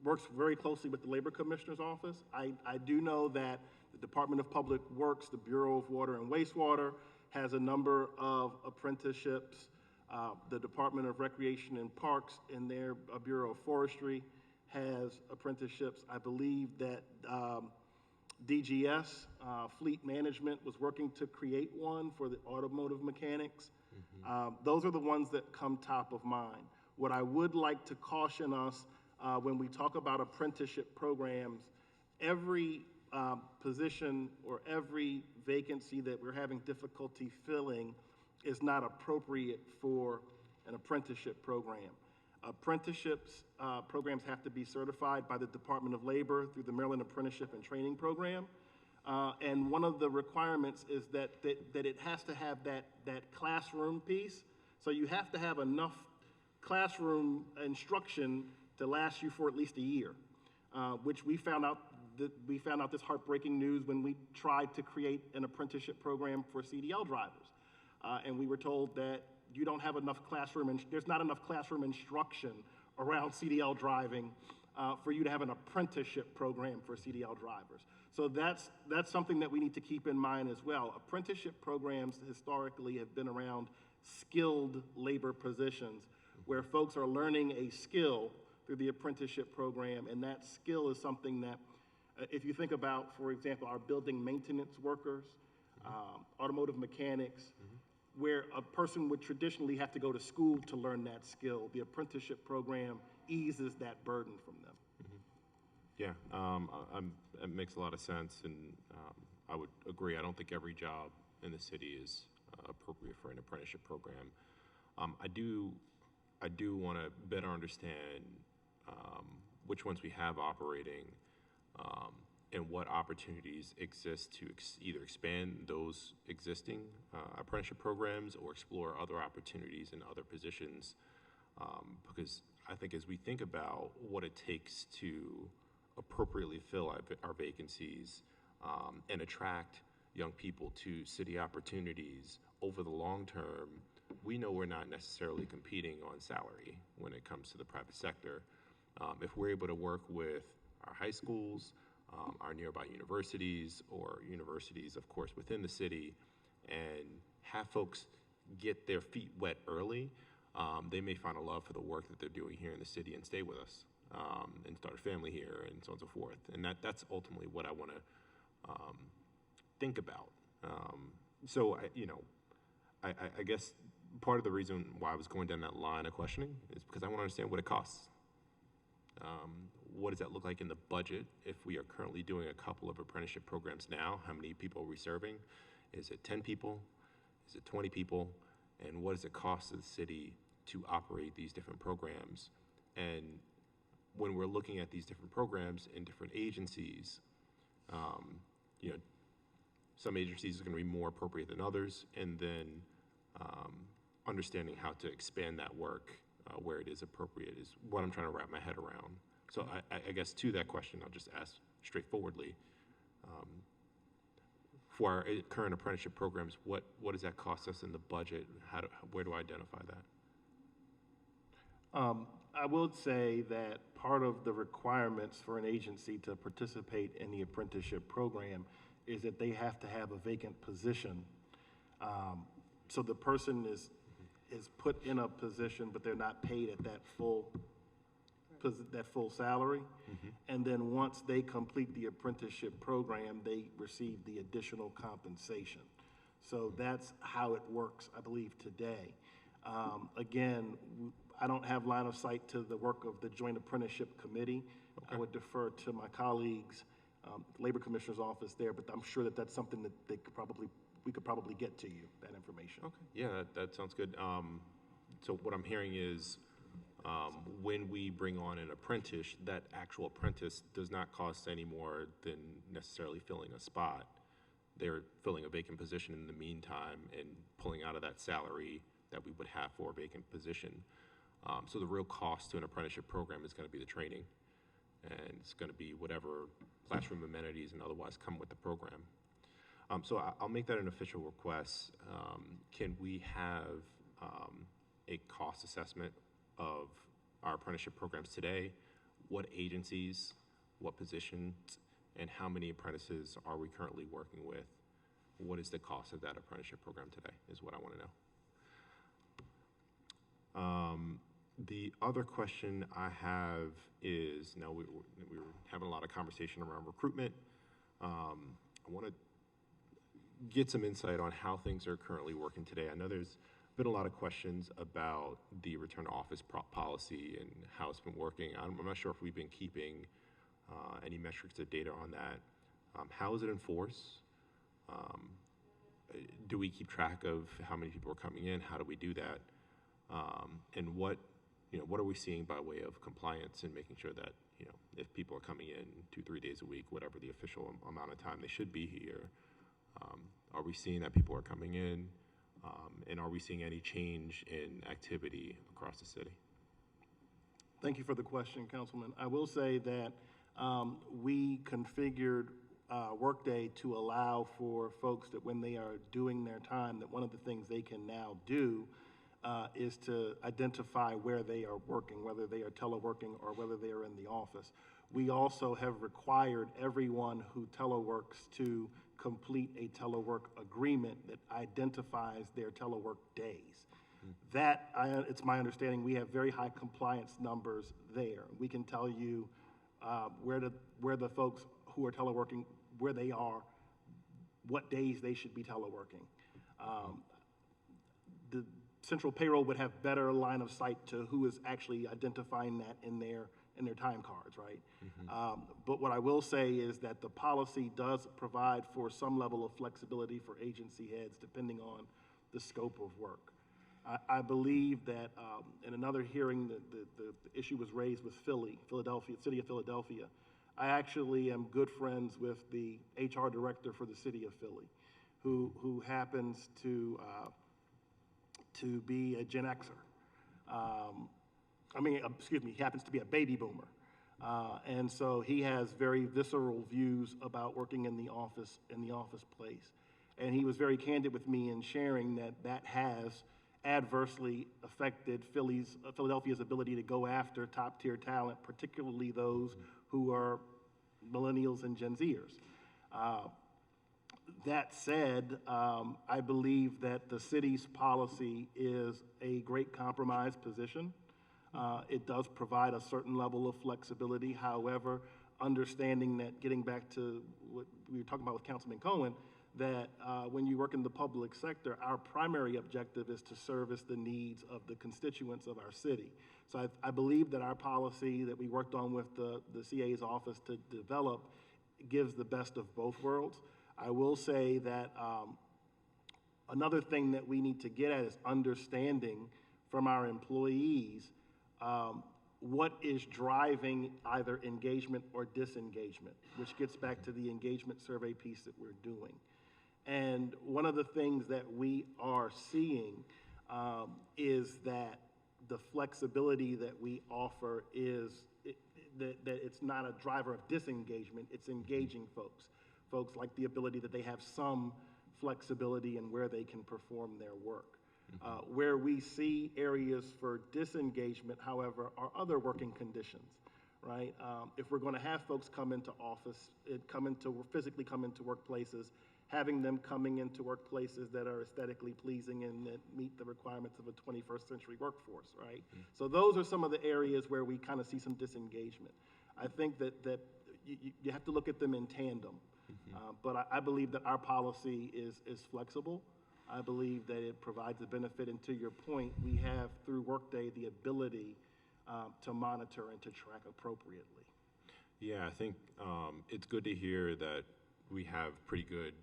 works very closely with the Labor Commissioner's office. I do know that the Department of Public Works, the Bureau of Water and Wastewater, has a number of apprenticeships. The Department of Recreation and Parks in their Bureau of Forestry has apprenticeships. I believe that DGS, Fleet Management, was working to create one for the automotive mechanics. Those are the ones that come top of mind. What I would like to caution us when we talk about apprenticeship programs, every position or every vacancy that we're having difficulty filling is not appropriate for an apprenticeship program. Apprenticeships programs have to be certified by the Department of Labor through the Maryland Apprenticeship and Training Program. And one of the requirements is that it has to have that classroom piece. So you have to have enough classroom instruction to last you for at least a year, which we found out this heartbreaking news when we tried to create an apprenticeship program for CDL drivers. And we were told that you don't have enough there's not enough classroom instruction around CDL driving for you to have an apprenticeship program for CDL drivers. So that's something that we need to keep in mind as well. Apprenticeship programs historically have been around skilled labor positions where folks are learning a skill through the apprenticeship program, and that skill is something that, if you think about, for example, our building maintenance workers, automotive mechanics, where a person would traditionally have to go to school to learn that skill. The apprenticeship program eases that burden from them. Yeah, it makes a lot of sense, and I would agree. I don't think every job in the city is appropriate for an apprenticeship program. I do want to better understand which ones we have operating and what opportunities exist to either expand those existing apprenticeship programs or explore other opportunities in other positions. Because I think as we think about what it takes to appropriately fill our vacancies and attract young people to city opportunities over the long term, we know we're not necessarily competing on salary when it comes to the private sector. If we're able to work with our high schools, our nearby universities, or universities, of course, within the city, and have folks get their feet wet early, they may find a love for the work that they're doing here in the city and stay with us and start a family here and so on and so forth. And that's ultimately what I want to think about. I guess part of the reason why I was going down that line of questioning is because I want to understand what it costs. What does that look like in the budget if we are currently doing a couple of apprenticeship programs now? How many people are we serving? Is it 10 people? Is it 20 people? And what does it cost the city to operate these different programs? And when we're looking at these different programs in different agencies, some agencies are going to be more appropriate than others, and then understanding how to expand that work where it is appropriate is what I'm trying to wrap my head around. So I guess to that question, I'll just ask straightforwardly, for our current apprenticeship programs, what does that cost us in the budget? Where do I identify that? I will say that part of the requirements for an agency to participate in the apprenticeship program is that they have to have a vacant position. So the person is put in a position, but they're not paid at that full salary. And then once they complete the apprenticeship program, they receive the additional compensation. So that's how it works, I believe, today. Again, I don't have line of sight to the work of the Joint Apprenticeship Committee. Okay. I would defer to my colleagues, Labor Commissioner's office there, but I'm sure that that's something that we could probably get to you, that information. Okay, yeah, that sounds good. So what I'm hearing is when we bring on an apprentice, that actual apprentice does not cost any more than necessarily filling a spot. They're filling a vacant position in the meantime and pulling out of that salary that we would have for a vacant position. So the real cost to an apprenticeship program is going to be the training, and it's going to be whatever classroom amenities and otherwise come with the program. So I'll make that an official request. Can we have a cost assessment of our apprenticeship programs today? What agencies, what positions, and how many apprentices are we currently working with? What is the cost of that apprenticeship program today is what I want to know. The other question I have is, now we were having a lot of conversation around recruitment. I want to get some insight on how things are currently working today. I know there's been a lot of questions about the return to office policy and how it's been working. I'm not sure if we've been keeping any metrics or data on that. How is it enforced? Do we keep track of how many people are coming in? How do we do that? And what are we seeing by way of compliance and making sure that, if people are coming in 2-3 days a week, whatever the official amount of time they should be here, are we seeing that people are coming in? And are we seeing any change in activity across the city? Thank you for the question, Councilman. I will say that we configured Workday to allow for folks that when they are doing their time, that one of the things they can now do is to identify where they are working, whether they are teleworking or whether they are in the office. We also have required everyone who teleworks to complete a telework agreement that identifies their telework days. That, it's my understanding, we have very high compliance numbers there. We can tell you where the folks who are teleworking, where they are, what days they should be teleworking. the central payroll would have better line of sight to who is actually identifying that in their time cards, right? But what I will say is that the policy does provide for some level of flexibility for agency heads depending on the scope of work. I believe that in another hearing, the issue was raised with Philadelphia, city of Philadelphia. I actually am good friends with the HR director for the city of Philly, who happens to be a Gen Xer. He happens to be a baby boomer. And so he has very visceral views about working in the office place. And he was very candid with me in sharing that has adversely affected Philadelphia's ability to go after top-tier talent, particularly those who are millennials and Gen Zers. That said, I believe that the city's policy is a great compromise position. It does provide a certain level of flexibility. However, understanding that, getting back to what we were talking about with Councilman Cohen, that when you work in the public sector, our primary objective is to service the needs of the constituents of our city. So I believe that our policy that we worked on with the CA's office to develop gives the best of both worlds. I will say that another thing that we need to get at is understanding from our employees what is driving either engagement or disengagement, which gets back to the engagement survey piece that we're doing. And one of the things that we are seeing is that the flexibility that we offer is that it's not a driver of disengagement, it's engaging folks. Folks like the ability that they have some flexibility in where they can perform their work. Where we see areas for disengagement, however, are other working conditions, right? If we're going to have folks come into office, physically come into workplaces, having them coming into workplaces that are aesthetically pleasing and that meet the requirements of a 21st century workforce, right? So those are some of the areas where we kind of see some disengagement. I think that you have to look at them in tandem. But I believe that our policy is flexible. I believe that it provides a benefit, and to your point, we have through Workday the ability to monitor and to track appropriately. Yeah, I think it's good to hear that we have pretty good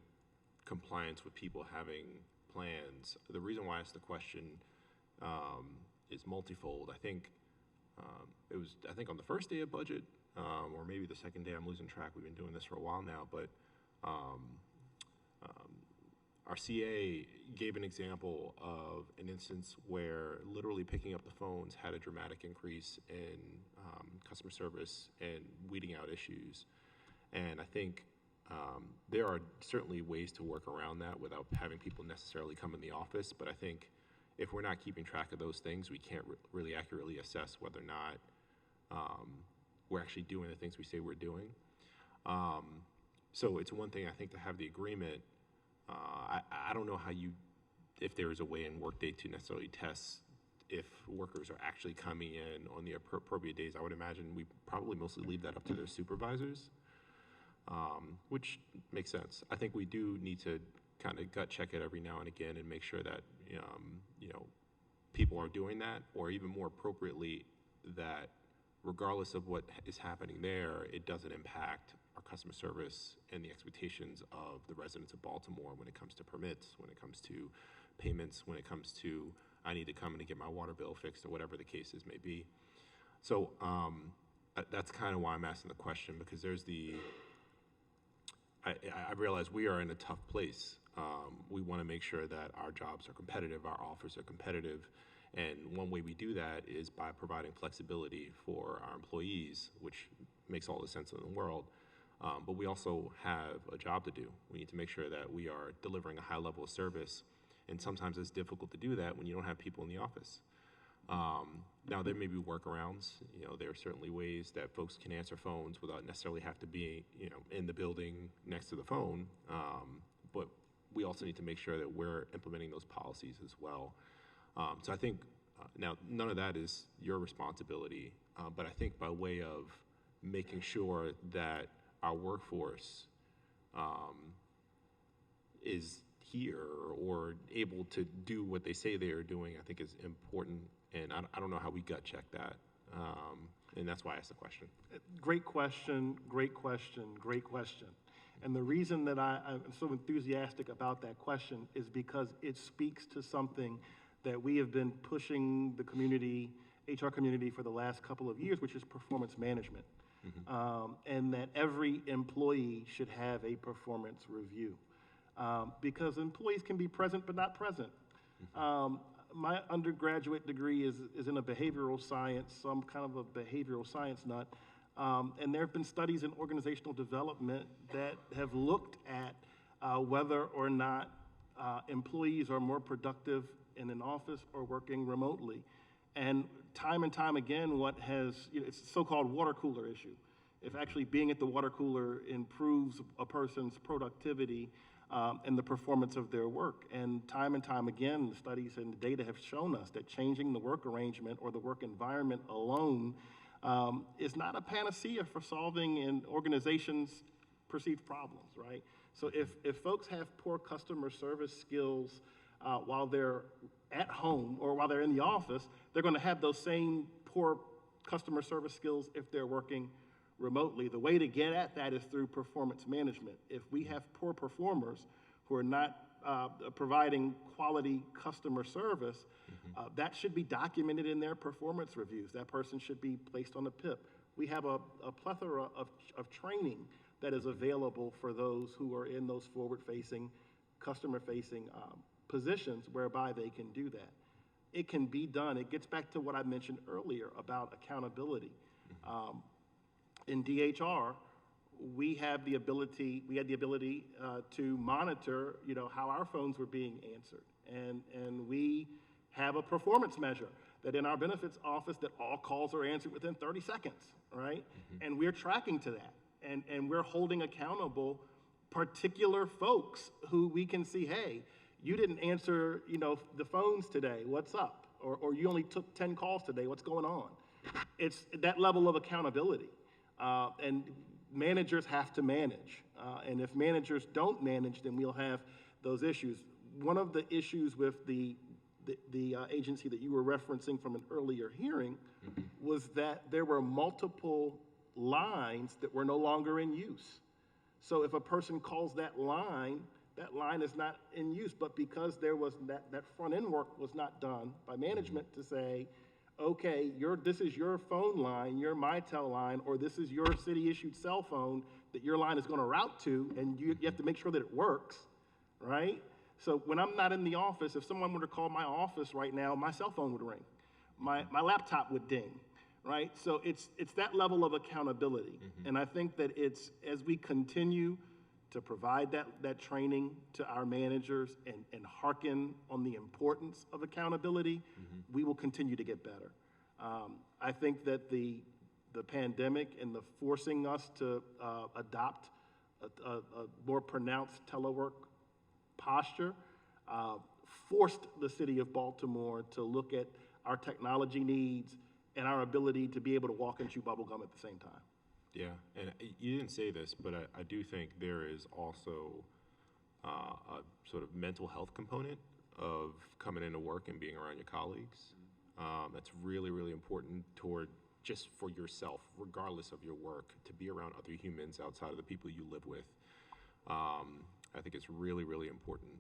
compliance with people having plans. The reason why I asked the question is multifold. I think it was on the first day of budget, or maybe the second day. I'm losing track. We've been doing this for a while now, but our CA gave an example of an instance where literally picking up the phones had a dramatic increase in customer service and weeding out issues. And I think there are certainly ways to work around that without having people necessarily come in the office. But I think if we're not keeping track of those things, we can't really accurately assess whether or not we're actually doing the things we say we're doing. So it's one thing, I think, to have the agreement. I don't know if there is a way in Workday to necessarily test if workers are actually coming in on the appropriate days. I would imagine we probably mostly leave that up to their supervisors, which makes sense. I think we do need to kind of gut check it every now and again and make sure that people are doing that, or even more appropriately, that regardless of what is happening there, it doesn't impact our customer service and the expectations of the residents of Baltimore when it comes to permits, when it comes to payments, when it comes to I need to come in and get my water bill fixed, or whatever the cases may be. So that's kind of why I'm asking the question, because there's I realize we are in a tough place. We want to make sure that our jobs are competitive, our offers are competitive, and one way we do that is by providing flexibility for our employees, which makes all the sense in the world. But we also have a job to do. We need to make sure that we are delivering a high level of service, and sometimes it's difficult to do that when you don't have people in the office. Now, there may be workarounds. There are certainly ways that folks can answer phones without necessarily have to be, in the building next to the phone. But we also need to make sure that we're implementing those policies as well. So I think, now, none of that is your responsibility, but I think by way of making sure that our workforce is here or able to do what they say they are doing, I think is important. And I don't know how we gut check that. And that's why I asked the question. Great question, great question, great question. And the reason that I'm so enthusiastic about that question is because it speaks to something that we have been pushing the community, HR community, for the last couple of years, which is performance management. And that every employee should have a performance review. Because employees can be present but not present. My undergraduate degree is in a behavioral science, so I'm kind of a behavioral science nut. And there have been studies in organizational development that have looked at whether or not employees are more productive in an office or working remotely. And time again, it's a so-called water cooler issue. If actually being at the water cooler improves a person's productivity and the performance of their work. And time again, the studies and the data have shown us that changing the work arrangement or the work environment alone is not a panacea for solving an organization's perceived problems, right? So if folks have poor customer service skills while they're at home or while they're in the office, they're going to have those same poor customer service skills if they're working remotely. The way to get at that is through performance management. If we have poor performers who are not providing quality customer service, that should be documented in their performance reviews. That person should be placed on the PIP. We have a plethora of training that is available for those who are in those forward-facing, customer-facing positions whereby they can do that. It can be done. It gets back to what I mentioned earlier about accountability. In DHR, we had the ability to monitor, how our phones were being answered. And we have a performance measure that in our benefits office that all calls are answered within 30 seconds, right? And we're tracking to that. And we're holding accountable particular folks who we can see, hey, you didn't answer, the phones today, what's up? Or you only took 10 calls today, what's going on? It's that level of accountability. And managers have to manage. And if managers don't manage, then we'll have those issues. One of the issues with the agency that you were referencing from an earlier hearing was that there were multiple lines that were no longer in use. So if a person calls that line is not in use, but because there was that front end work was not done by management to say, okay, this is your phone line, your MyTel line, or this is your city-issued cell phone that your line is going to route to, and you have to make sure that it works, right? So when I'm not in the office, if someone were to call my office right now, my cell phone would ring. My laptop would ding, right? So it's that level of accountability. And I think that it's, as we continue to provide that training to our managers and hearken on the importance of accountability, we will continue to get better. I think that the pandemic and the forcing us to adopt a more pronounced telework posture forced the city of Baltimore to look at our technology needs and our ability to be able to walk and chew bubble gum at the same time. Yeah, and you didn't say this, but I do think there is also a sort of mental health component of coming into work and being around your colleagues. That's really, really important toward just for yourself, regardless of your work, to be around other humans outside of the people you live with. I think it's really, really important.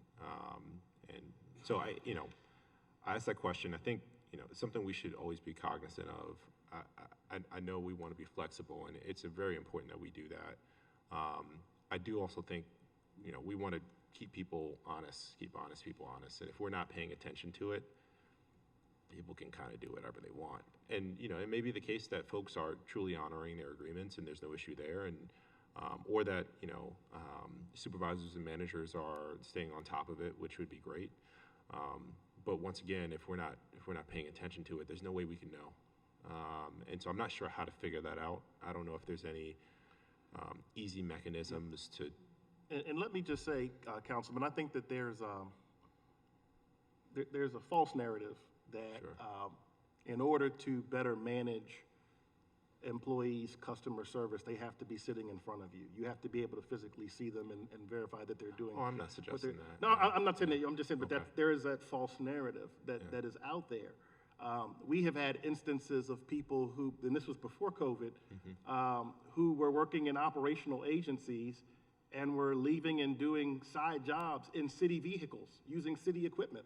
And so I asked that question. I think, it's something we should always be cognizant of. I know we want to be flexible, and it's very important that we do that. I do also think, we want to keep people honest, keep honest people honest. And if we're not paying attention to it, people can kind of do whatever they want. And, it may be the case that folks are truly honoring their agreements and there's no issue there, and or that, supervisors and managers are staying on top of it, which would be great. But once again, if we're not paying attention to it, there's no way we can know. And so I'm not sure how to figure that out. I don't know if there's any easy mechanisms to. And let me just say, Councilman, I think that there's a false narrative that in order to better manage employees, customer service, they have to be sitting in front of you. You have to be able to physically see them and verify that they're doing. Oh, I'm not what suggesting they're- that. No, I'm not saying that. I'm just saying, but Okay. there is that false narrative that is out there. We have had instances of people who, and this was before COVID, who were working in operational agencies and were leaving and doing side jobs in city vehicles using city equipment.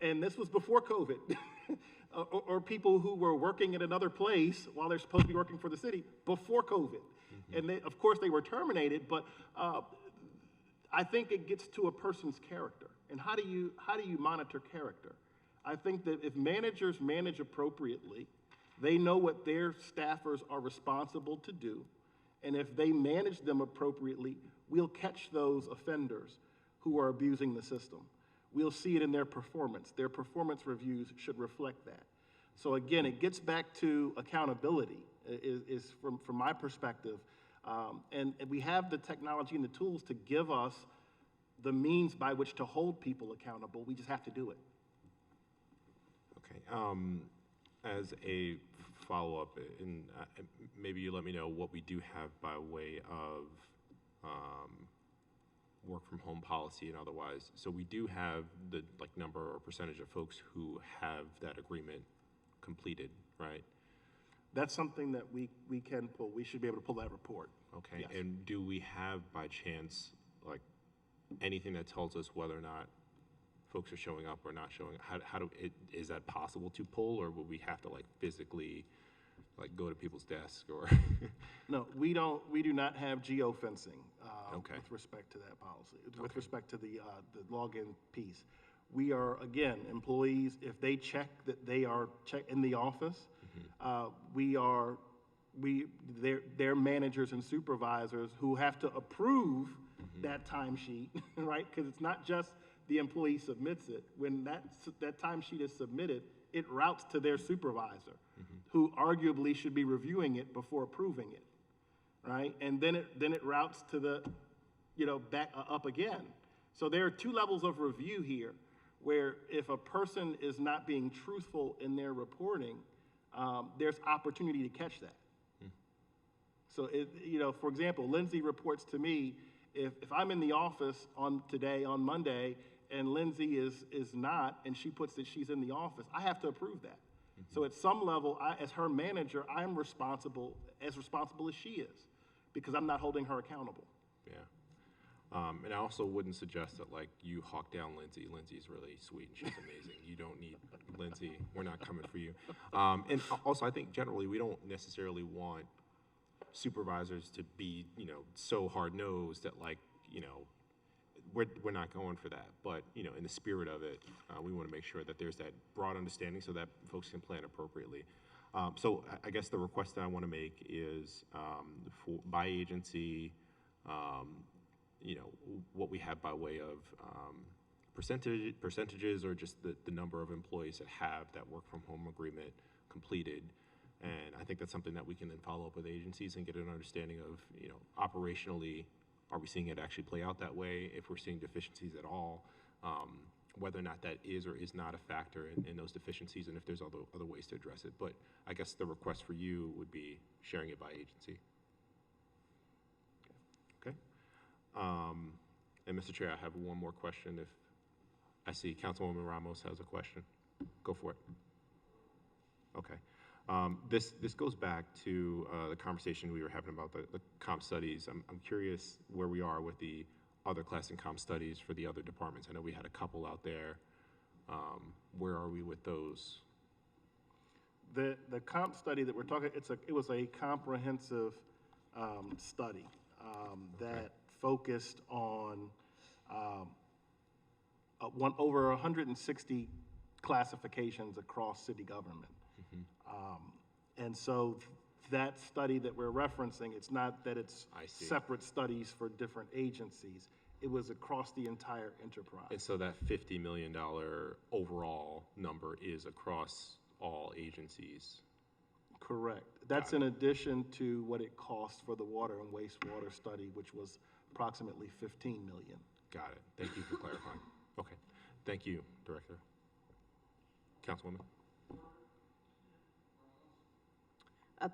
And this was before COVID. Or people who were working at another place while they're supposed to be working for the city before COVID. And they, of course, they were terminated, but I think it gets to a person's character. And how do you monitor character? I think that if managers manage appropriately, they know what their staffers are responsible to do. And if they manage them appropriately, we'll catch those offenders who are abusing the system. We'll see it in their performance. Their performance reviews should reflect that. So again, it gets back to accountability, is from my perspective. And we have the technology and the tools to give us the means by which to hold people accountable. We just have to do it. Okay. As a follow-up, and maybe you let me know what we do have by way of work from home policy and otherwise. So we do have the number or percentage of folks who have that agreement completed, right? That's something that we can pull. We should be able to pull that report. Okay. Yes. And do we have by chance anything that tells us whether or not folks are showing up or not showing up? Is that possible to pull, or would we have to physically go to people's desks or? No, we do not have geofencing Okay. with respect to that policy, with respect to the login piece. We are, again, employees, if they check that they are in the office, they're managers and supervisors who have to approve that timesheet, right? Because it's not just the employee submits it. When that timesheet is submitted, it routes to their supervisor, who arguably should be reviewing it before approving it, right? And then it routes to the, back up again. So there are two levels of review here, where if a person is not being truthful in their reporting, there's opportunity to catch that. So for example, Lindsay reports to me, if I'm in the office on Monday, and Lindsay is not, and she puts that she's in the office, I have to approve that. So at some level, as her manager, I'm responsible as she is, because I'm not holding her accountable. Yeah. And I also wouldn't suggest that you hawk down Lindsay. Lindsay's really sweet and she's amazing. You don't need Lindsay. We're not coming for you. And also, I think generally we don't necessarily want supervisors to be, so hard-nosed that we're not going for that. But, in the spirit of it, we want to make sure that there's that broad understanding so that folks can plan appropriately. So I guess the request that I want to make is by agency, what we have by way of percentages or just the number of employees that have that work from home agreement completed. And I think that's something that we can then follow up with agencies and get an understanding of, operationally, are we seeing it actually play out that way? If we're seeing deficiencies at all, whether or not that is or is not a factor in those deficiencies, and if there's other ways to address it. But I guess the request for you would be sharing it by agency. Okay. And Mr. Chair, I have one more question. If I see Councilwoman Ramos has a question, go for it. Okay. This goes back to the conversation we were having about the comp studies. I'm curious where we are with the other class and comp studies for the other departments. I know we had a couple out there. Where are we with those? The comp study that we're talking, it was a comprehensive study that focused on over 160 classifications across city government. And so that study that we're referencing, it's not that it's separate studies for different agencies. It was across the entire enterprise. And so that $50 million overall number is across all agencies? Correct. That's in addition to what it cost for the water and wastewater study, which was approximately $15 million. Got it. Thank you for clarifying. Okay. Thank you, Director. Councilwoman?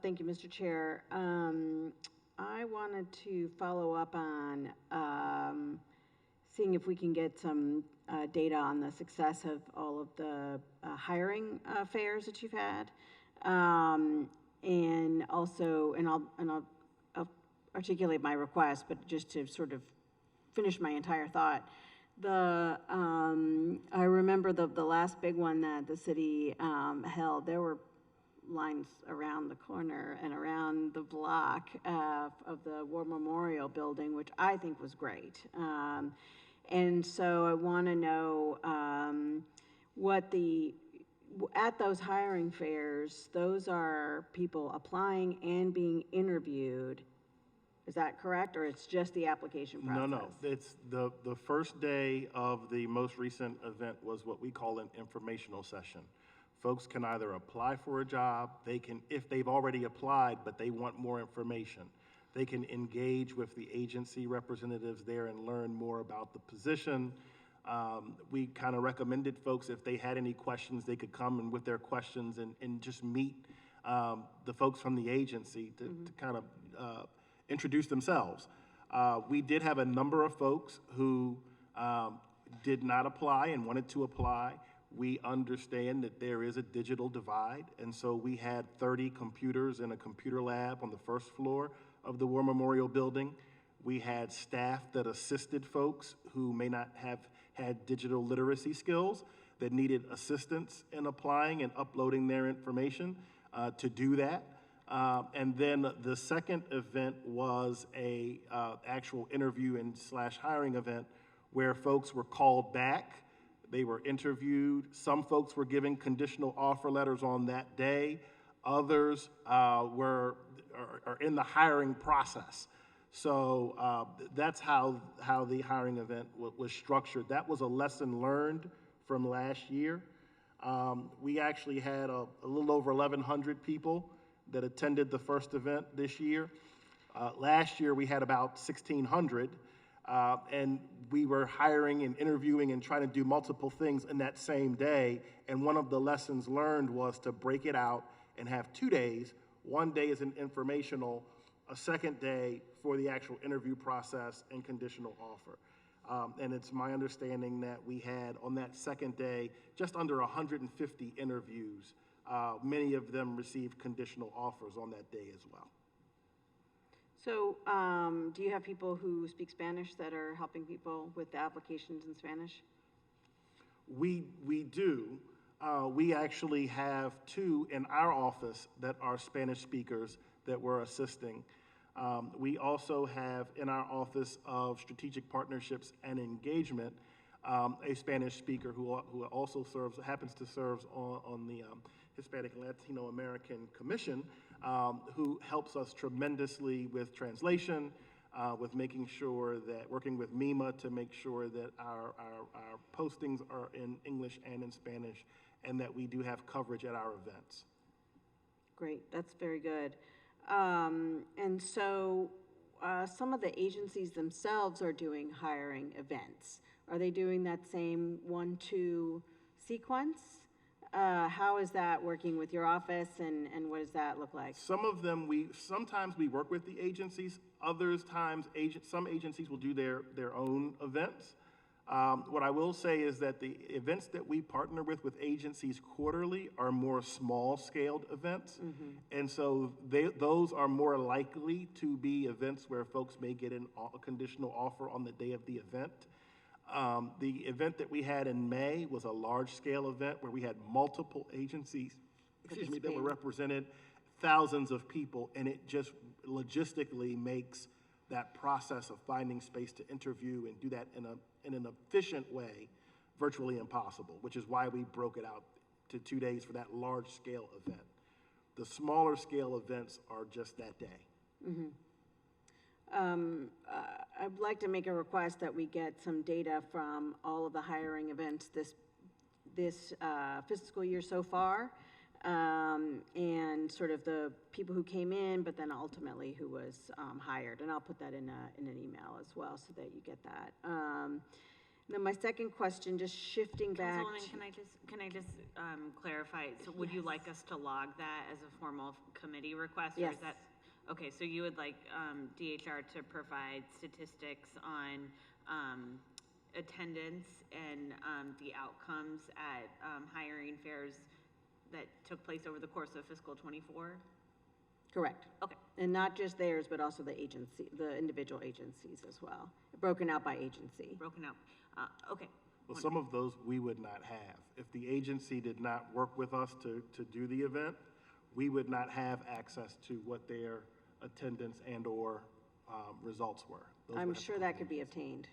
Thank you, Mr. Chair. I wanted to follow up on seeing if we can get some data on the success of all of the hiring fairs that you've had. And also, I'll articulate my request, but just to sort of finish my entire thought. I remember the last big one that the city held. There were lines around the corner and around the block of the War Memorial Building, which I think was great. And so I want to know at those hiring fairs, those are people applying and being interviewed. Is that correct, or it's just the application process? No, it's the first day of the most recent event was what we call an informational session. Folks can either apply for a job, if they've already applied, but they want more information, they can engage with the agency representatives there and learn more about the position. We kind of recommended folks, if they had any questions, they could come and with their questions and just meet the folks from the agency to kind of introduce themselves. We did have a number of folks who did not apply and wanted to apply. We understand that there is a digital divide, and so we had 30 computers in a computer lab on the first floor of the War Memorial Building. We had staff that assisted folks who may not have had digital literacy skills that needed assistance in applying and uploading their information to do that. And then the second event was a actual interview and / hiring event where folks were called back. They were interviewed. Some folks were given conditional offer letters on that day. Others are in the hiring process. So that's how the hiring event was structured. That was a lesson learned from last year. We actually had a little over 1,100 people that attended the first event this year. Last year we had about 1,600, and we were hiring and interviewing and trying to do multiple things in that same day. And one of the lessons learned was to break it out and have 2 days. One day is an informational, a second day for the actual interview process and conditional offer. And it's my understanding that we had on that second day just under 150 interviews. Many of them received conditional offers on that day as well. So do you have people who speak Spanish that are helping people with the applications in Spanish? We do. We actually have 2 in our office that are Spanish speakers that we're assisting. We also have in our Office of Strategic Partnerships and Engagement a Spanish speaker who also happens to serve on the Hispanic and Latino American Commission, who helps us tremendously with translation, with making sure that, working with MEMA to make sure that our postings are in English and in Spanish, and that we do have coverage at our events. Great, that's very good. And so some of the agencies themselves are doing hiring events. Are they doing that same 1-2 sequence? How is that working with your office, and what does that look like? Some of them, sometimes we work with the agencies. Some agencies will do their own events. What I will say is that the events that we partner with agencies quarterly are more small-scaled events. And so those are more likely to be events where folks may get a conditional offer on the day of the event. The event that we had in May was a large-scale event where we had multiple agencies, that were represented, thousands of people, and it just logistically makes that process of finding space to interview and do that in an efficient way virtually impossible, which is why we broke it out to 2 days for that large-scale event. The smaller-scale events are just that day. I'd like to make a request that we get some data from all of the hiring events this fiscal year so far, and sort of the people who came in, but then ultimately who was hired. And I'll put that in an email as well so that you get that. Then my second question, just shifting back Councilwoman, to, can I just clarify? So would you like us to log that as a formal committee request? Or Yes. is that, okay, so you would like DHR to provide statistics on attendance and the outcomes at hiring fairs that took place over the course of fiscal '24? correct. Okay. And not just theirs, but also the agency, the individual agencies as well, broken out by agency. Broken out. Okay. Well, some of those we would not have. If the agency did not work with us to do the event, we would not have access to what their attendance and/or results were. Those I'm would have to sure come that from could the be agency. obtained.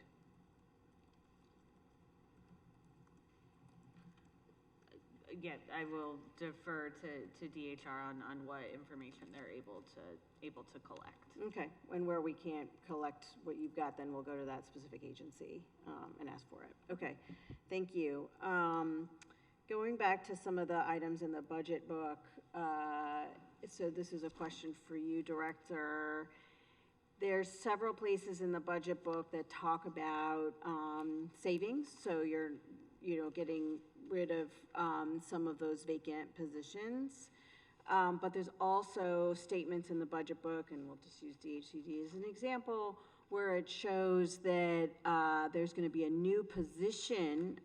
Yeah, I will defer to DHR on what information they're able to collect. Okay, and where we can't collect what you've got, then we'll go to that specific agency and ask for it. Okay, thank you. Going back to some of the items in the budget book, so this is a question for you, Director. There's several places in the budget book that talk about savings, so you're, getting rid of some of those vacant positions. But there's also statements in the budget book, and we'll just use DHCD as an example, where it shows that there's going to be a new position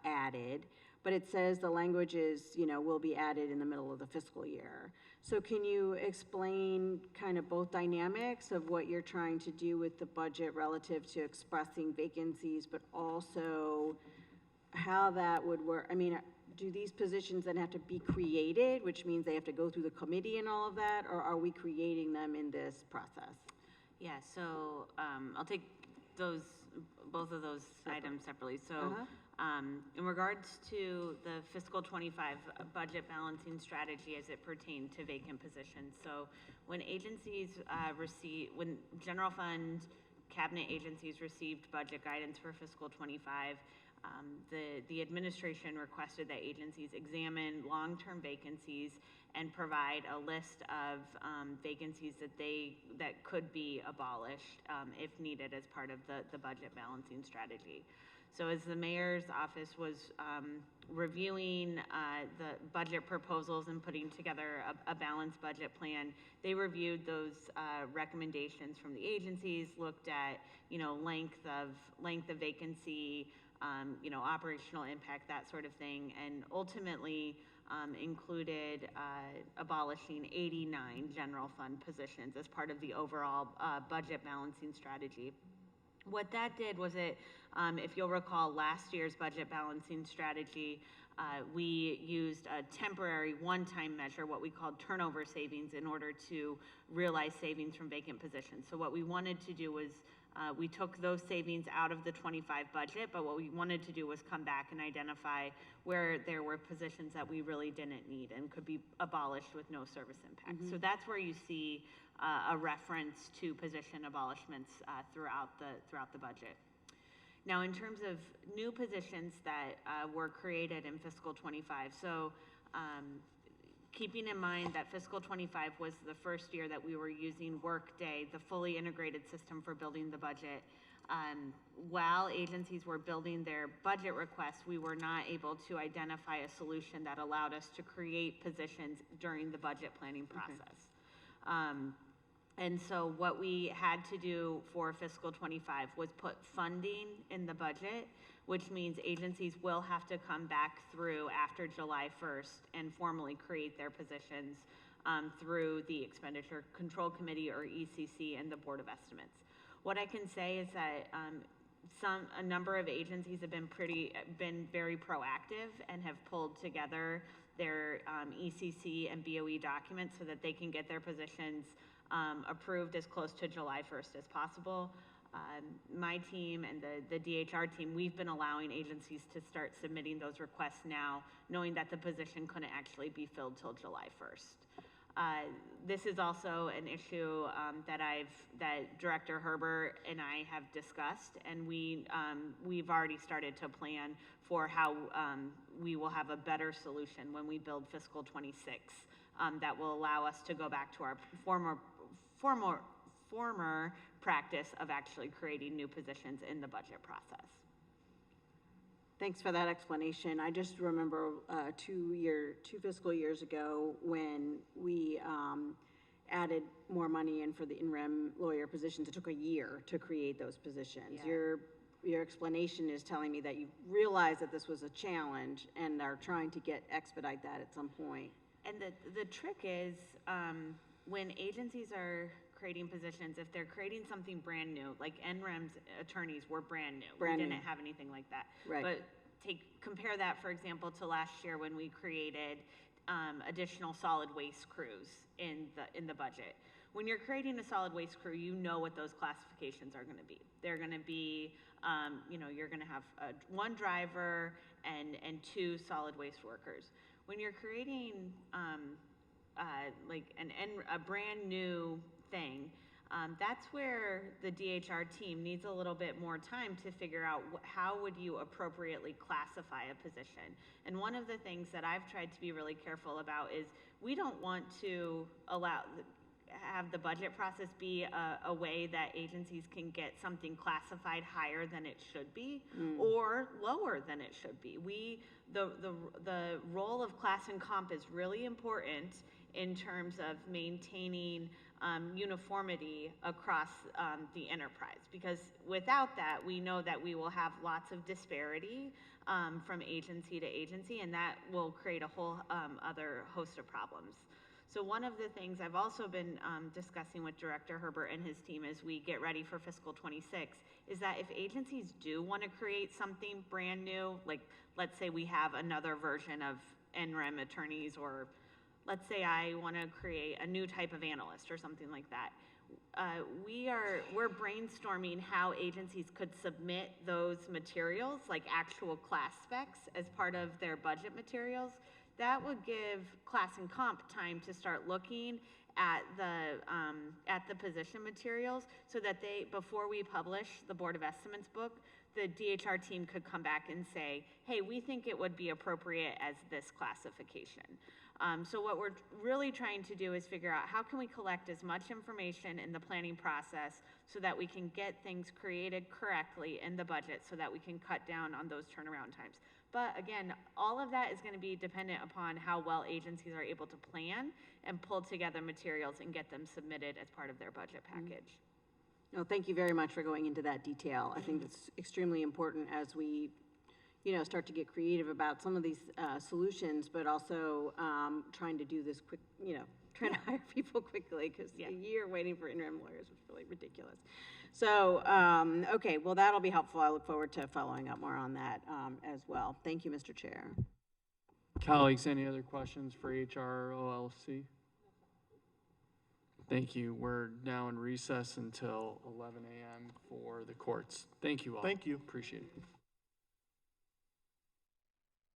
added, but it says the language is, will be added in the middle of the fiscal year. So can you explain kind of both dynamics of what you're trying to do with the budget relative to expressing vacancies, but also how that would work? I mean, do these positions then have to be created, which means they have to go through the committee and all of that, or are we creating them in this process? Yeah, so I'll take both of those items separately. So in regards to the fiscal '25 budget balancing strategy as it pertained to vacant positions, so when agencies when general fund cabinet agencies received budget guidance for fiscal '25, the administration requested that agencies examine long-term vacancies and provide a list of vacancies that could be abolished if needed as part of the budget balancing strategy. So as the mayor's office was reviewing the budget proposals and putting together a balanced budget plan, they reviewed those recommendations from the agencies, looked at length of vacancy, operational impact, that sort of thing, and ultimately included abolishing 89 general fund positions as part of the overall budget balancing strategy. What that did was if you'll recall last year's budget balancing strategy, we used a temporary one-time measure, what we called turnover savings, in order to realize savings from vacant positions. So what we wanted to do was we took those savings out of the '25 budget, but what we wanted to do was come back and identify where there were positions that we really didn't need and could be abolished with no service impact. So that's where you see a reference to position abolishments throughout the budget. Now, in terms of new positions that were created in fiscal '25, so keeping in mind that fiscal '25 was the first year that we were using Workday, the fully integrated system for building the budget. While agencies were building their budget requests, we were not able to identify a solution that allowed us to create positions during the budget planning process. And so what we had to do for fiscal '25 was put funding in the budget, which means agencies will have to come back through after July 1st and formally create their positions through the Expenditure Control Committee, or ECC, and the Board of Estimates. What I can say is that a number of agencies have been very proactive and have pulled together their ECC and BOE documents so that they can get their positions approved as close to July 1st as possible. My team and the DHR team, we've been allowing agencies to start submitting those requests now, knowing that the position couldn't actually be filled till July 1st. This is also an issue that Director Herbert and I have discussed, and we've already started to plan for how we will have a better solution when we build fiscal '26 that will allow us to go back to our former practice of actually creating new positions in the budget process. Thanks for that explanation. I just remember 2 fiscal years ago when we added more money in for the in-rem lawyer positions. It took a year to create those positions. Yeah. Your explanation is telling me that you realized that this was a challenge and are trying to expedite that at some point. And the trick is, when agencies are creating positions, if they're creating something brand new, like NREM's attorneys were brand new. Brand we new. didn't have anything like that. Right. But compare that, for example, to last year when we created additional solid waste crews in the budget. When you're creating a solid waste crew, you know what those classifications are going to be. They're going to be, you're going to have one driver and 2 solid waste workers. When you're creating a brand new thing, that's where the DHR team needs a little bit more time to figure out how would you appropriately classify a position. And one of the things that I've tried to be really careful about is we don't want to have the budget process be a way that agencies can get something classified higher than it should be or lower than it should be. The role of class and comp is really important in terms of maintaining uniformity across the enterprise, because without that, we know that we will have lots of disparity from agency to agency, and that will create a whole other host of problems. So one of the things I've also been discussing with Director Herbert and his team as we get ready for fiscal 26 is that if agencies do want to create something brand new, like let's say we have another version of NREM attorneys, or let's say I want to create a new type of analyst or something like that, we're brainstorming how agencies could submit those materials, like actual class specs, as part of their budget materials. That would give class and comp time to start looking at the position materials, so that before we publish the Board of Estimates book, the DHR team could come back and say, hey, we think it would be appropriate as this classification. So what we're really trying to do is figure out how can we collect as much information in the planning process so that we can get things created correctly in the budget, so that we can cut down on those turnaround times. But again, all of that is going to be dependent upon how well agencies are able to plan and pull together materials and get them submitted as part of their budget package. No, thank you very much for going into that detail. I think it's extremely important as we, start to get creative about some of these solutions, but also trying to do this quick, trying to hire people quickly, because a year waiting for interim lawyers was really ridiculous. So, okay, well, that'll be helpful. I look forward to following up more on that as well. Thank you, Mr. Chair. Colleagues, any other questions for HROLC? Thank you. We're now in recess until 11 a.m. for the courts. Thank you all. Thank you. Appreciate it.